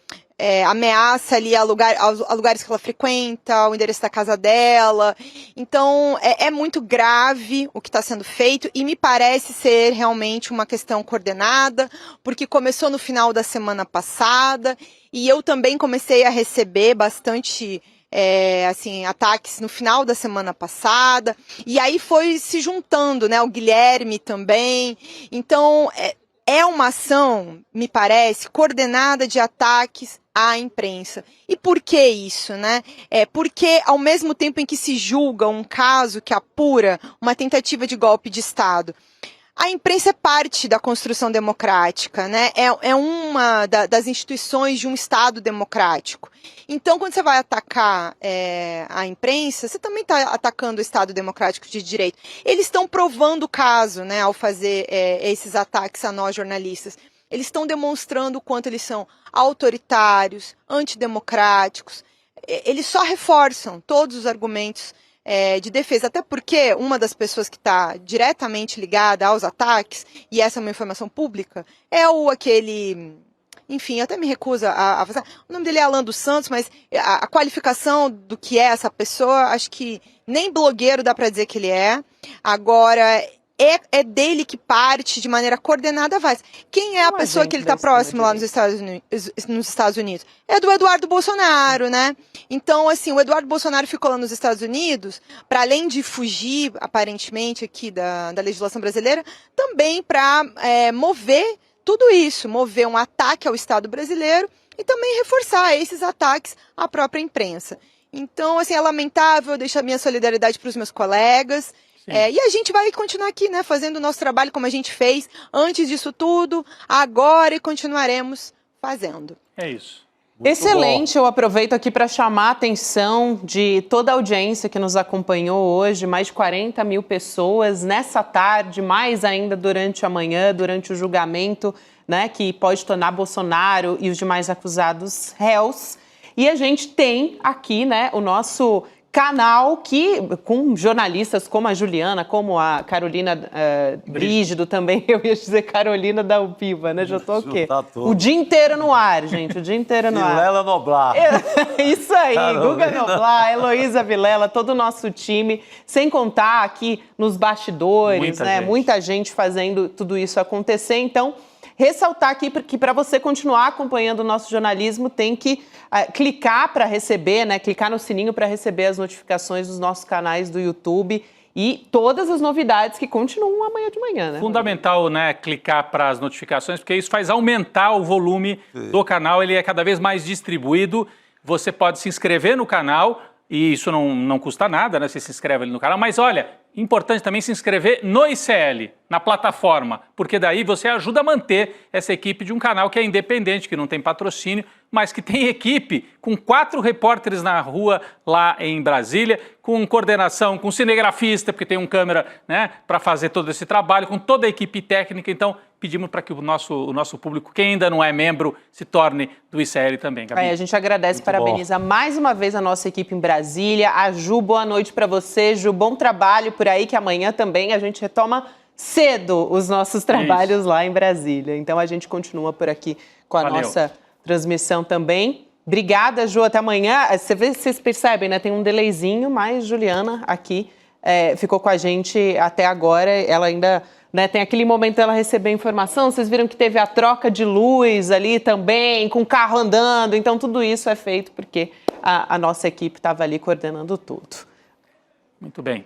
ameaça ali a lugares que ela frequenta, o endereço da casa dela. Então é muito grave o que está sendo feito e me parece ser realmente uma questão coordenada, porque começou no final da semana passada e eu também comecei a receber bastante ataques no final da semana passada, e aí foi se juntando, né, o Guilherme também. Então é uma ação, me parece, coordenada de ataques à imprensa. E por que isso, né? Porque ao mesmo tempo em que se julga um caso que apura uma tentativa de golpe de Estado, a imprensa é parte da construção democrática, né? É uma das instituições de um Estado democrático. Então, quando você vai atacar a imprensa, você também está atacando o Estado democrático de direito. Eles estão provando o caso, né, ao fazer esses ataques a nós jornalistas. Eles estão demonstrando o quanto eles são autoritários, antidemocráticos. Eles só reforçam todos os argumentos de defesa, até porque uma das pessoas que está diretamente ligada aos ataques, e essa é uma informação pública, é enfim, eu até me recuso a fazer, o nome dele é Alan dos Santos, mas a qualificação do que é essa pessoa, acho que nem blogueiro dá para dizer que ele é. Agora, é dele que parte de maneira coordenada vai. Quem é a pessoa que ele está próximo lá nos Estados Unidos? É do Eduardo Bolsonaro, né? Então, assim, o Eduardo Bolsonaro ficou lá nos Estados Unidos, para além de fugir, aparentemente, aqui da legislação brasileira, também para mover tudo isso, mover um ataque ao Estado brasileiro e também reforçar esses ataques à própria imprensa. Então, assim, é lamentável, eu deixo a minha solidariedade para os meus colegas. E a gente vai continuar aqui, né, fazendo o nosso trabalho como a gente fez antes disso tudo, agora, e continuaremos fazendo. É isso. Muito excelente, bom. Eu aproveito aqui para chamar a atenção de toda a audiência que nos acompanhou hoje, mais de 40 mil pessoas nessa tarde, mais ainda durante a manhã, durante o julgamento, né, que pode tornar Bolsonaro e os demais acusados réus. E a gente tem aqui, né, o nosso canal com jornalistas como a Juliana, como a Carolina Brígido também, eu ia dizer Carolina Dalpiva, né? Já tô o quê? O dia inteiro no ar, gente, o dia inteiro no ar. Vilela Noblar. Isso aí, Carolina. Guga Noblar, Heloísa Vilela, todo o nosso time, sem contar aqui nos bastidores, muita gente fazendo tudo isso acontecer. Então, ressaltar aqui que para você continuar acompanhando o nosso jornalismo, tem que clicar para receber, né? Clicar no sininho para receber as notificações dos nossos canais do YouTube e todas as novidades que continuam amanhã de manhã, né? Fundamental, né, clicar para as notificações, porque isso faz aumentar o volume do canal, ele é cada vez mais distribuído. Você pode se inscrever no canal, e isso não custa nada, né? Você se inscreve ali no canal, mas olha, importante também se inscrever no ICL, na plataforma, porque daí você ajuda a manter essa equipe de um canal que é independente, que não tem patrocínio, mas que tem equipe com 4 repórteres na rua lá em Brasília, com coordenação, com cinegrafista, porque tem um câmera, né, para fazer todo esse trabalho, com toda a equipe técnica. Então, pedimos para que o nosso público, quem ainda não é membro, se torne do ICL também, Gabi. A gente agradece, parabeniza mais uma vez a nossa equipe em Brasília. A Ju, boa noite para você. Ju, bom trabalho por aí, que amanhã também a gente retoma cedo os nossos trabalhos lá em Brasília. Então, a gente continua por aqui com a nossa transmissão também. Obrigada, Ju, até amanhã. Vocês percebem, né? Tem um delayzinho, mas Juliana aqui ficou com a gente até agora. Ela ainda, né, tem aquele momento dela receber informação. Vocês viram que teve a troca de luz ali também, com o carro andando. Então, tudo isso é feito porque a nossa equipe estava ali coordenando tudo. Muito bem.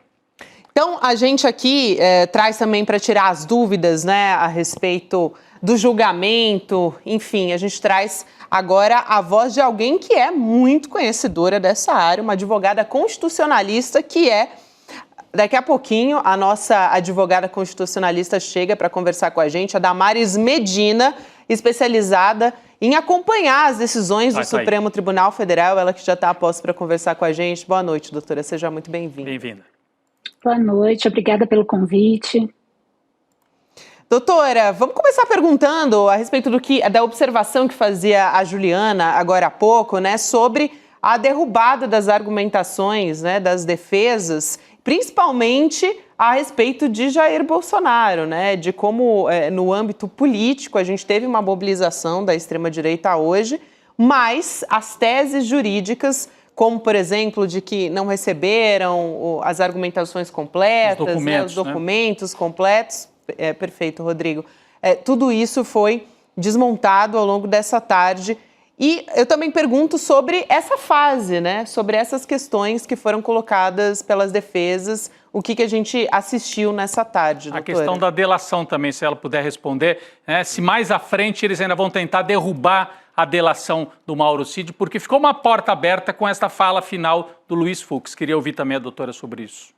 Então, a gente aqui traz também para tirar as dúvidas, né, a respeito do julgamento, enfim, a gente traz agora a voz de alguém que é muito conhecedora dessa área, uma advogada constitucionalista que daqui a pouquinho a nossa advogada constitucionalista chega para conversar com a gente, a Damares Medina, especializada em acompanhar as decisões do Supremo Tribunal Federal, ela que já está a posto para conversar com a gente. Boa noite, doutora, seja muito bem-vinda. Bem-vinda. Boa noite, obrigada pelo convite. Doutora, vamos começar perguntando a respeito da observação que fazia a Juliana agora há pouco, né, sobre a derrubada das argumentações, né, das defesas, principalmente a respeito de Jair Bolsonaro, né, de como no âmbito político a gente teve uma mobilização da extrema-direita hoje, mas as teses jurídicas, como, por exemplo, de que não receberam as argumentações completas, os documentos completos, perfeito, Rodrigo, tudo isso foi desmontado ao longo dessa tarde. E eu também pergunto sobre essa fase, né? Sobre essas questões que foram colocadas pelas defesas, o que a gente assistiu nessa tarde, doutora? A questão da delação também, se ela puder responder, né? Se mais à frente eles ainda vão tentar derrubar a delação do Mauro Cid, porque ficou uma porta aberta com esta fala final do Luiz Fux. Queria ouvir também a doutora sobre isso.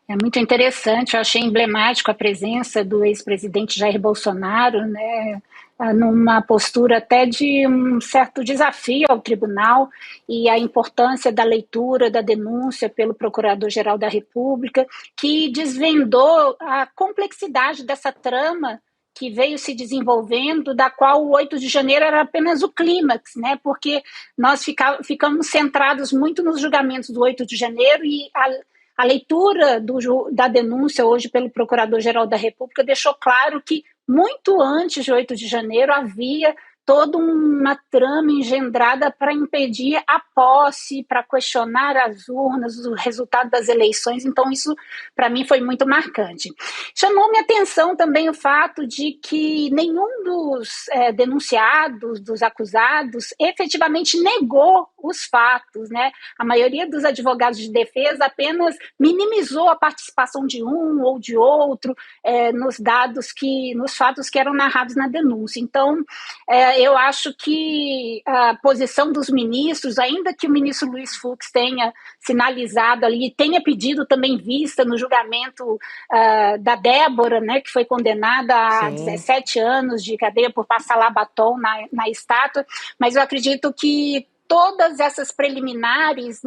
É muito interessante, eu achei emblemático a presença do ex-presidente Jair Bolsonaro, né, numa postura até de um certo desafio ao tribunal e a importância da leitura da denúncia pelo Procurador-Geral da República, que desvendou a complexidade dessa trama que veio se desenvolvendo, da qual o 8 de janeiro era apenas o clímax, né, porque nós ficamos centrados muito nos julgamentos do 8 de janeiro e a leitura da denúncia hoje pelo Procurador-Geral da República deixou claro que muito antes de 8 de janeiro havia toda uma trama engendrada para impedir a posse, para questionar as urnas, o resultado das eleições. Então isso, para mim, foi muito marcante. Chamou-me a atenção também o fato de que nenhum dos denunciados, dos acusados, efetivamente negou os fatos, né? A maioria dos advogados de defesa apenas minimizou a participação de um ou de outro nos fatos que eram narrados na denúncia. Então, eu acho que a posição dos ministros, ainda que o ministro Luiz Fux tenha sinalizado ali, tenha pedido também vista no julgamento da Débora, né, que foi condenada a 17 anos de cadeia por passar lá batom na estátua, mas eu acredito que todas essas preliminares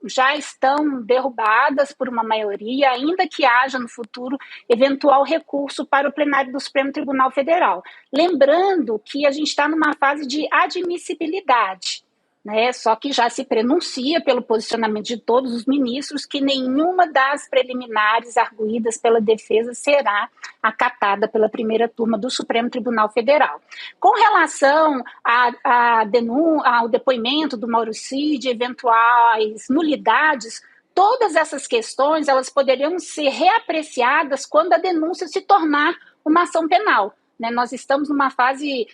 já estão derrubadas por uma maioria, ainda que haja no futuro eventual recurso para o plenário do Supremo Tribunal Federal. Lembrando que a gente está numa fase de admissibilidade, né? Só que já se prenuncia pelo posicionamento de todos os ministros que nenhuma das preliminares arguídas pela defesa será acatada pela primeira turma do Supremo Tribunal Federal. Com relação ao depoimento do Mauro Cid, eventuais nulidades, todas essas questões elas poderiam ser reapreciadas quando a denúncia se tornar uma ação penal. Né? Nós estamos numa fase...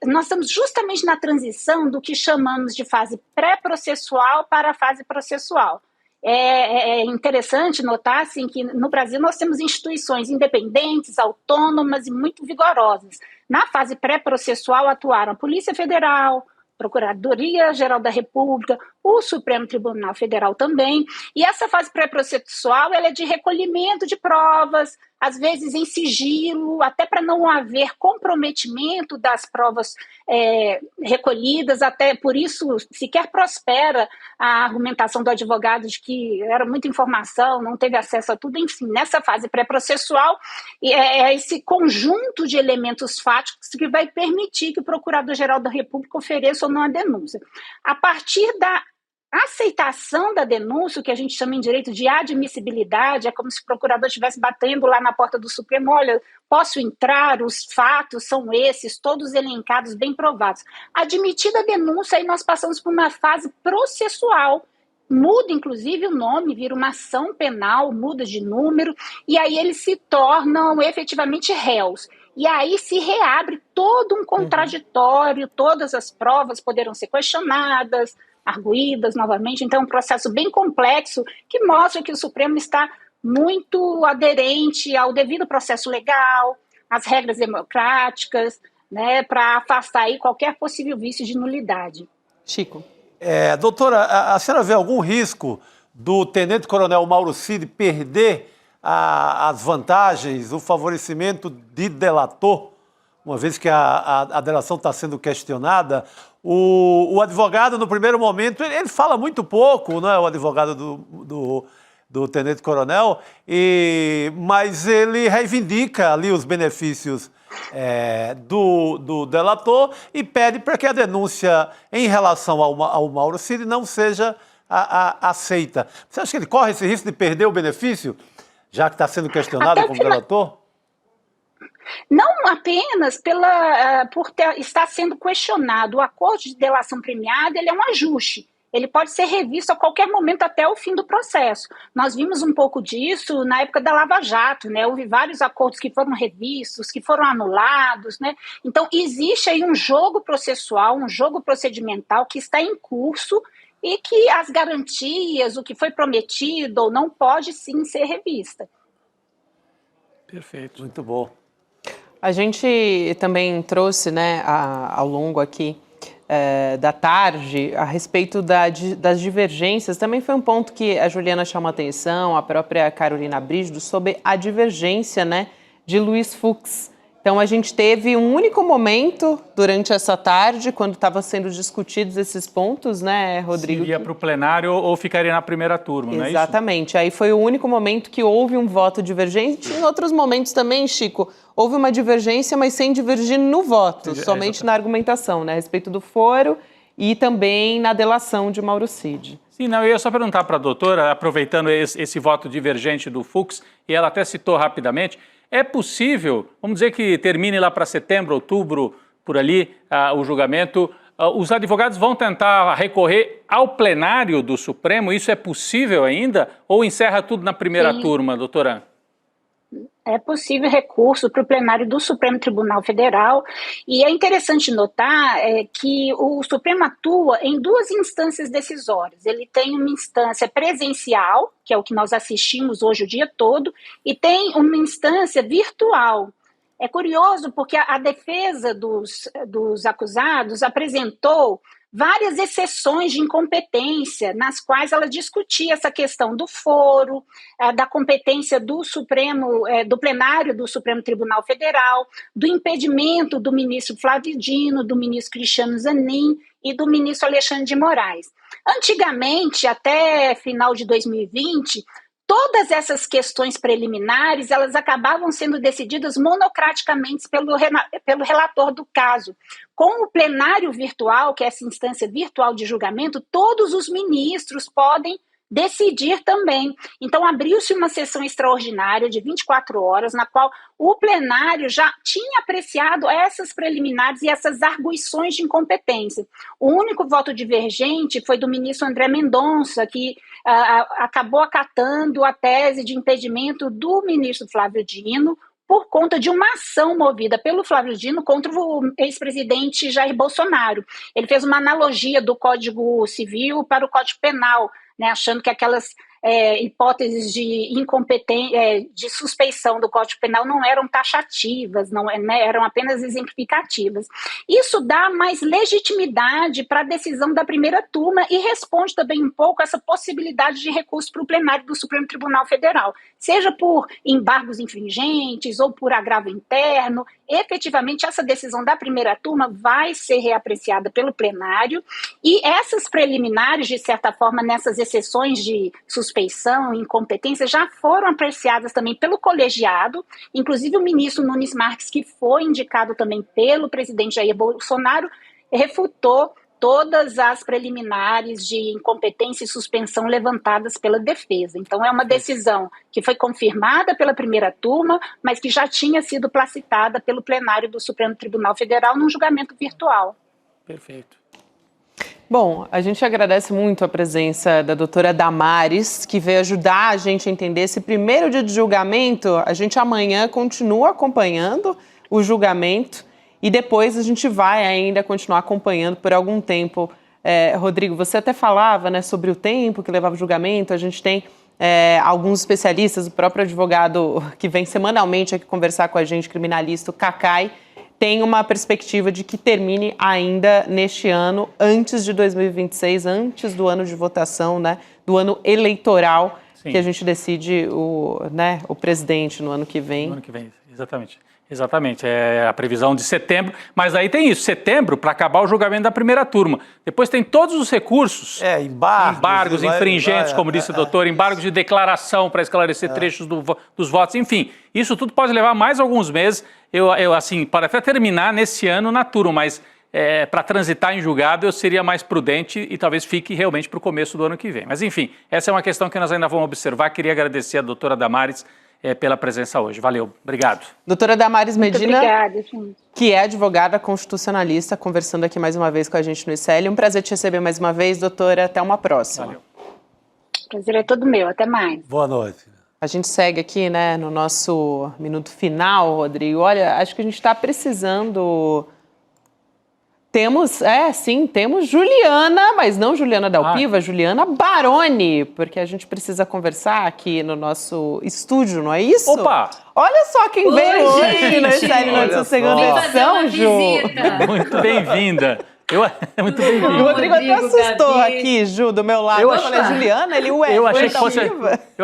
nós estamos justamente na transição do que chamamos de fase pré-processual para a fase processual. É interessante notar assim, que no Brasil nós temos instituições independentes, autônomas e muito vigorosas. Na fase pré-processual atuaram a Polícia Federal, Procuradoria-Geral da República, o Supremo Tribunal Federal também, e essa fase pré-processual ela é de recolhimento de provas, às vezes em sigilo, até para não haver comprometimento das provas recolhidas, até por isso sequer prospera a argumentação do advogado de que era muita informação, não teve acesso a tudo, enfim, nessa fase pré-processual é esse conjunto de elementos fáticos que vai permitir que o Procurador-Geral da República ofereça ou não a denúncia. A partir da aceitação da denúncia, o que a gente chama em direito de admissibilidade, é como se o procurador estivesse batendo lá na porta do Supremo, olha, posso entrar, os fatos são esses, todos elencados, bem provados. Admitida a denúncia, aí nós passamos por uma fase processual, muda inclusive o nome, vira uma ação penal, muda de número, e aí eles se tornam efetivamente réus. E aí se reabre todo um contraditório, todas as provas poderão ser questionadas, arguídas novamente, então é um processo bem complexo que mostra que o Supremo está muito aderente ao devido processo legal, as regras democráticas, né, para afastar aí qualquer possível vício de nulidade. Chico. Doutora, a senhora vê algum risco do tenente-coronel Mauro Cid perder as vantagens, o favorecimento de delator, uma vez que a delação está sendo questionada? O advogado, no primeiro momento, ele fala muito pouco, não é, o advogado do tenente-coronel, mas ele reivindica ali os benefícios do delator e pede para que a denúncia em relação ao Mauro Cid não seja aceita. Você acha que ele corre esse risco de perder o benefício, já que está sendo questionado como delator? Não apenas por estar sendo questionado. O acordo de delação premiada ele é um ajuste. Ele pode ser revisto a qualquer momento até o fim do processo. Nós vimos um pouco disso na época da Lava Jato, né? Houve vários acordos que foram revistos, que foram anulados, né? Então, existe aí um jogo processual, um jogo procedimental que está em curso e que as garantias, o que foi prometido ou não, pode sim ser revista. Perfeito. Muito bom. A gente também trouxe, né, ao longo aqui da tarde, a respeito das divergências. Também foi um ponto que a Juliana chamou a atenção, a própria Carolina Brígido, sobre a divergência, né, de Luiz Fux. Então, a gente teve um único momento durante essa tarde, quando estavam sendo discutidos esses pontos, né, Rodrigo? Se ia para o plenário ou ficaria na primeira turma, não é isso? Exatamente. Aí foi o único momento que houve um voto divergente. Em outros momentos também, Chico, houve uma divergência, mas sem divergir no voto, somente na argumentação, né, a respeito do foro e também na delação de Mauro Cid. Sim, não, eu ia só perguntar para a doutora, aproveitando esse voto divergente do Fux, e ela até citou rapidamente, é possível, vamos dizer que termine lá para setembro, outubro, por ali, o julgamento, os advogados vão tentar recorrer ao plenário do Supremo? Isso é possível ainda? Ou encerra tudo na primeira turma, doutora? É possível recurso para o plenário do Supremo Tribunal Federal, e é interessante notar que o Supremo atua em duas instâncias decisórias. Ele tem uma instância presencial, que é o que nós assistimos hoje o dia todo, e tem uma instância virtual. É curioso porque a defesa dos acusados apresentou várias exceções de incompetência, nas quais ela discutia essa questão do foro, da competência do Supremo, do plenário do Supremo Tribunal Federal, do impedimento do ministro Flávio Dino, do ministro Cristiano Zanin e do ministro Alexandre de Moraes. Antigamente, até final de 2020, todas essas questões preliminares, elas acabavam sendo decididas monocraticamente pelo relator do caso. Com o plenário virtual, que é essa instância virtual de julgamento, todos os ministros podem decidir também. Então, abriu-se uma sessão extraordinária de 24 horas, na qual o plenário já tinha apreciado essas preliminares e essas arguições de incompetência. O único voto divergente foi do ministro André Mendonça, que acabou acatando a tese de impedimento do ministro Flávio Dino, por conta de uma ação movida pelo Flávio Dino contra o ex-presidente Jair Bolsonaro. Ele fez uma analogia do Código Civil para o Código Penal, né, achando que aquelas hipóteses de incompetência, de suspeição do Código Penal não eram taxativas, eram apenas exemplificativas. Isso dá mais legitimidade para a decisão da primeira turma e responde também um pouco a essa possibilidade de recurso para o plenário do Supremo Tribunal Federal, seja por embargos infringentes ou por agravo interno. Efetivamente, essa decisão da primeira turma vai ser reapreciada pelo plenário e essas preliminares, de certa forma, nessas exceções de suspeição e incompetência, já foram apreciadas também pelo colegiado, inclusive o ministro Nunes Marques, que foi indicado também pelo presidente Jair Bolsonaro, refutou todas as preliminares de incompetência e suspensão levantadas pela defesa. Então, é uma decisão que foi confirmada pela primeira turma, mas que já tinha sido placitada pelo plenário do Supremo Tribunal Federal num julgamento virtual. Perfeito. Bom, a gente agradece muito a presença da doutora Damares, que veio ajudar a gente a entender esse primeiro dia de julgamento. A gente amanhã continua acompanhando o julgamento e depois a gente vai ainda continuar acompanhando por algum tempo. Rodrigo, você até falava, né, sobre o tempo que levava o julgamento. A gente tem alguns especialistas, o próprio advogado que vem semanalmente aqui conversar com a gente, criminalista, o Cacai, tem uma perspectiva de que termine ainda neste ano, antes de 2026, antes do ano de votação, né, do ano eleitoral, sim, que a gente decide o presidente no ano que vem. No ano que vem, exatamente. Exatamente, é a previsão de setembro, mas aí tem isso, setembro para acabar o julgamento da primeira turma. Depois tem todos os recursos, embargos infringentes, como disse o doutor, embargos de declaração para esclarecer trechos dos votos, enfim, isso tudo pode levar mais alguns meses. Eu assim, para até terminar nesse ano na turma, mas para transitar em julgado eu seria mais prudente e talvez fique realmente para o começo do ano que vem. Mas enfim, essa é uma questão que nós ainda vamos observar. Queria agradecer a doutora Damares pela presença hoje. Valeu, obrigado. Doutora Damares Medina, obrigada, gente, que é advogada constitucionalista, conversando aqui mais uma vez com a gente no ICL. Um prazer te receber mais uma vez, doutora. Até uma próxima. Valeu. Prazer é todo meu. Até mais. Boa noite. A gente segue aqui, né, no nosso minuto final, Rodrigo. Olha, acho que a gente está precisando... Temos Juliana, mas não Juliana Dalpiva, Juliana Baroni, porque a gente precisa conversar aqui no nosso estúdio, não é isso? Opa! Olha só quem veio hoje no ICL Notícias segunda edição, Ju. Muito bem-vinda. Muito bem-vindo. O Rodrigo até assustou aqui, Ju, do meu lado. Eu falei, Juliana, ele, eu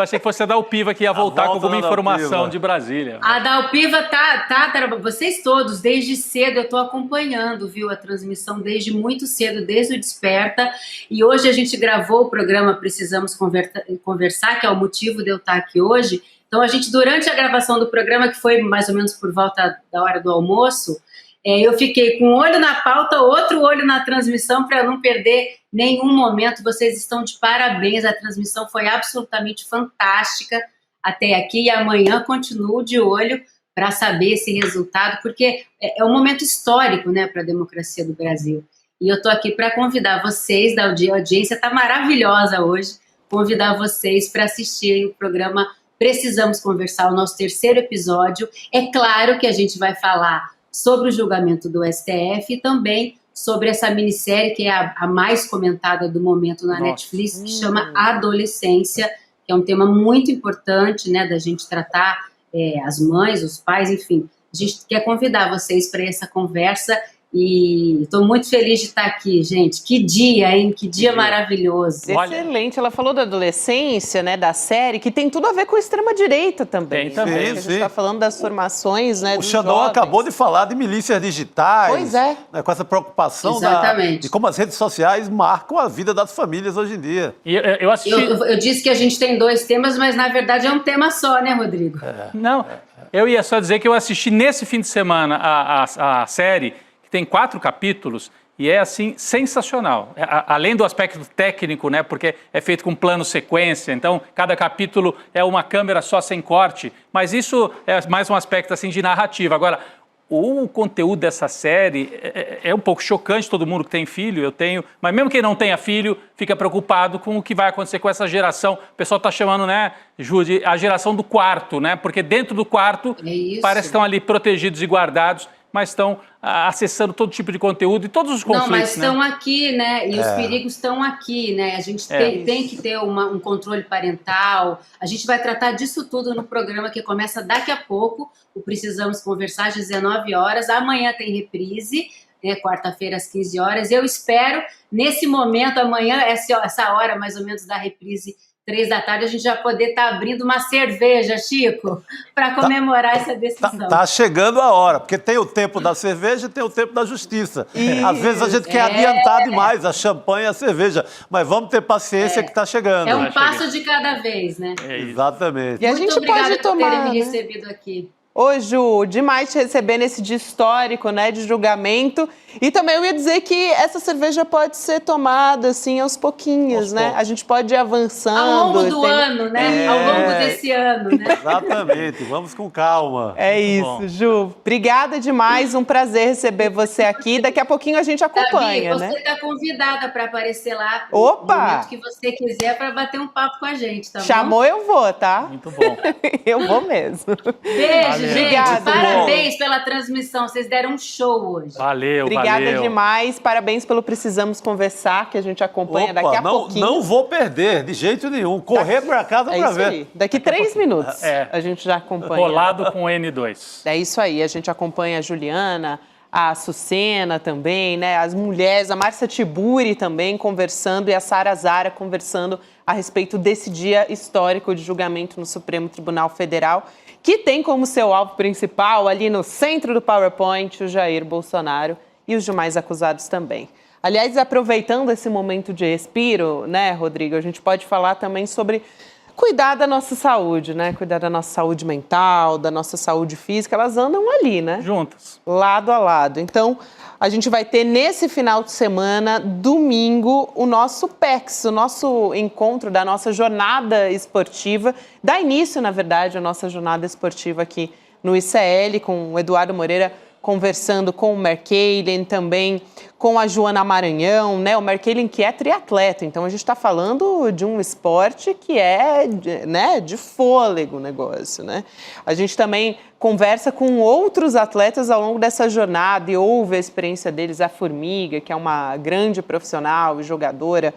achei que fosse a Dalpiva que ia voltar com alguma informação de Brasília. A Dalpiva tá, vocês todos, desde cedo eu tô acompanhando, viu, a transmissão desde muito cedo, desde o Desperta, e hoje a gente gravou o programa Precisamos Conversar, que é o motivo de eu estar aqui hoje. Então a gente, durante a gravação do programa, que foi mais ou menos por volta da hora do almoço, eu fiquei com um olho na pauta, outro olho na transmissão para não perder nenhum momento. Vocês estão de parabéns, a transmissão foi absolutamente fantástica até aqui e amanhã continuo de olho para saber esse resultado, porque é um momento histórico, né, para a democracia do Brasil. E eu estou aqui para convidar vocês, a audiência está maravilhosa hoje, convidar vocês para assistirem o programa Precisamos Conversar, o nosso terceiro episódio. É claro que a gente vai falar sobre o julgamento do STF e também sobre essa minissérie que é a mais comentada do momento na Netflix, que chama Adolescência, que é um tema muito importante, né, da gente tratar as mães, os pais, enfim. A gente quer convidar vocês para essa conversa e estou muito feliz de estar aqui, gente. Que dia, hein? Que dia maravilhoso. Excelente. Ela falou da adolescência, né, da série, que tem tudo a ver com a extrema-direita também. Tem também. A gente está falando das formações, né, o Xandão acabou de falar de milícias digitais. Pois é. Né, com essa preocupação de como as redes sociais marcam a vida das famílias hoje em dia. E eu assisti... Eu disse que a gente tem dois temas, mas na verdade é um tema só, né, Rodrigo? Não, eu ia só dizer que eu assisti nesse fim de semana a série, tem 4 capítulos e é, assim, sensacional. Além do aspecto técnico, né, porque é feito com plano sequência, então cada capítulo é uma câmera só sem corte, mas isso é mais um aspecto, assim, de narrativa. Agora, o conteúdo dessa série é um pouco chocante, todo mundo que tem filho, eu tenho, mas mesmo quem não tenha filho fica preocupado com o que vai acontecer com essa geração. O pessoal está chamando, né, Ju, a geração do quarto, né, porque dentro do quarto parece que estão ali protegidos e guardados, mas estão acessando todo tipo de conteúdo e todos os conflitos. Não, mas estão aqui, né? E os perigos estão aqui, né? A gente tem que ter um controle parental. A gente vai tratar disso tudo no programa que começa daqui a pouco. O Precisamos Conversar às 19 horas. Amanhã tem reprise, né? Quarta-feira às 15 horas. Eu espero, nesse momento, amanhã, essa hora mais ou menos da reprise, 3 da tarde, a gente já poder estar abrindo uma cerveja, Chico, para comemorar essa decisão. Tá chegando a hora, porque tem o tempo da cerveja e tem o tempo da justiça. Às vezes a gente quer adiantar demais a champanhe e a cerveja, mas vamos ter paciência que está chegando. É um passo de cada vez, né? Exatamente. E a gente pode tomar, por terem me recebido aqui. Ô, Ju, demais te receber nesse dia histórico, né, de julgamento. E também eu ia dizer que essa cerveja pode ser tomada, assim, aos pouquinhos, né? A gente pode ir avançando. Ao longo do ano, né? Ao longo desse ano, né? Exatamente. Vamos com calma. É isso, Ju. Obrigada demais. Um prazer receber você aqui. Daqui a pouquinho a gente acompanha, Gabi, né? Você está convidada para aparecer lá. Opa! No momento que você quiser para bater um papo com a gente, tá bom? Chamou, eu vou, tá? Muito bom. Eu vou mesmo. Beijo, Obrigada. Parabéns pela transmissão, vocês deram um show hoje. Valeu, Obrigada demais, parabéns pelo Precisamos Conversar, que a gente acompanha daqui a pouquinho. Não vou perder, de jeito nenhum. Correr para casa para ver. Aí. Daqui 3 minutos a gente já acompanha. Rolado com N2. É isso aí, a gente acompanha a Juliana, a Sucena também, né? As mulheres, a Márcia Tiburi também conversando e a Sara Zara conversando a respeito desse dia histórico de julgamento no Supremo Tribunal Federal, que tem como seu alvo principal, ali no centro do PowerPoint, o Jair Bolsonaro e os demais acusados também. Aliás, aproveitando esse momento de respiro, né, Rodrigo, a gente pode falar também sobre cuidar da nossa saúde, né? Cuidar da nossa saúde mental, da nossa saúde física, elas andam ali, né? Juntas. Lado a lado. Então, a gente vai ter nesse final de semana, domingo, o nosso PEX, o nosso encontro da nossa jornada esportiva. Dá início, na verdade, a nossa jornada esportiva aqui no ICL, com o Eduardo Moreira conversando com o Merkelen, também com a Joana Maranhão, né? O Merkelen que é triatleta, então a gente está falando de um esporte que é, né, de fôlego o negócio, né? A gente também conversa com outros atletas ao longo dessa jornada e ouve a experiência deles, a Formiga, que é uma grande profissional e jogadora,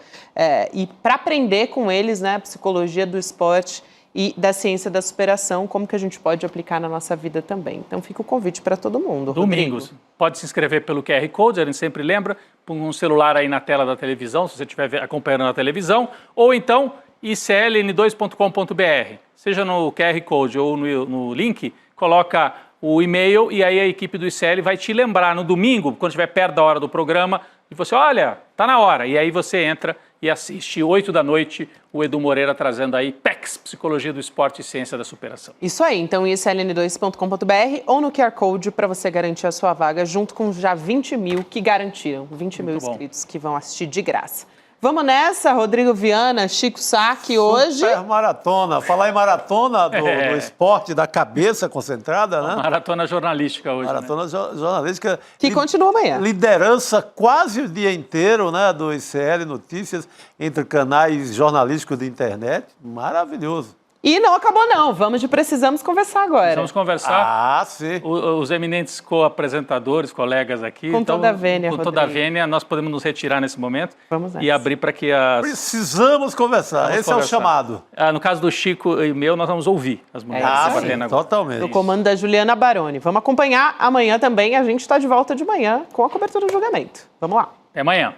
e para aprender com eles, né, a psicologia do esporte e da ciência da superação, como que a gente pode aplicar na nossa vida também. Então fica o convite para todo mundo. Domingos. Rodrigo. Pode se inscrever pelo QR Code, a gente sempre lembra, põe um celular aí na tela da televisão, se você estiver acompanhando na televisão, ou então icln2.com.br. Seja no QR Code ou no link, coloca o e-mail e aí a equipe do ICL vai te lembrar no domingo, quando estiver perto da hora do programa, e você, olha, tá na hora. E aí você entra e assiste 8 da noite, o Edu Moreira trazendo aí PEX, Psicologia do Esporte e Ciência da Superação. Isso aí, então icln2.com.br ou no QR Code para você garantir a sua vaga, junto com já 20 mil que garantiram, 20 mil inscritos que vão assistir de graça. Vamos nessa, Rodrigo Viana, Chico Sacchi, hoje. Super maratona. Falar em maratona do esporte da cabeça concentrada, né? Maratona jornalística hoje. Maratona jornalística. Que continua amanhã. Liderança quase o dia inteiro, né? Do ICL Notícias, entre canais jornalísticos de internet. Maravilhoso. E não acabou não, vamos de Precisamos Conversar agora. Vamos conversar. Ah, sim. Os eminentes co-apresentadores, colegas aqui. Com toda a vênia, Com toda a vênia, nós podemos nos retirar nesse momento. Vamos e abrir para que as... Precisamos conversar, esse é o chamado. No caso do Chico e meu, nós vamos ouvir as mulheres debatendo agora. Totalmente. No comando da Juliana Baroni. Vamos acompanhar amanhã também, a gente está de volta de manhã com a cobertura do julgamento. Vamos lá. Até amanhã.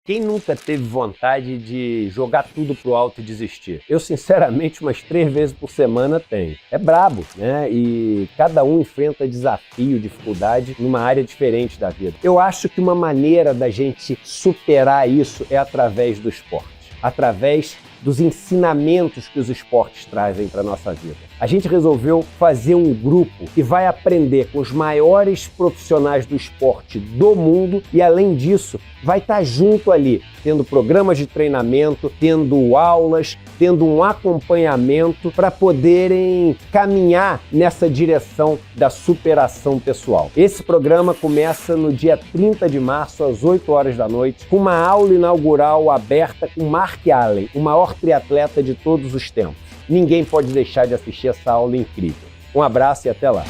Quem nunca teve vontade de jogar tudo pro alto e desistir? Eu, sinceramente, umas 3 vezes por semana tenho. É brabo, né? E cada um enfrenta desafio, dificuldade numa área diferente da vida. Eu acho que uma maneira da gente superar isso é através do esporte, através dos ensinamentos que os esportes trazem para a nossa vida. A gente resolveu fazer um grupo que vai aprender com os maiores profissionais do esporte do mundo e, além disso, vai estar junto ali, tendo programas de treinamento, tendo aulas, tendo um acompanhamento para poderem caminhar nessa direção da superação pessoal. Esse programa começa no dia 30 de março, às 8 horas da noite, com uma aula inaugural aberta com Mark Allen, o maior triatleta de todos os tempos. Ninguém pode deixar de assistir essa aula incrível. Um abraço e até lá.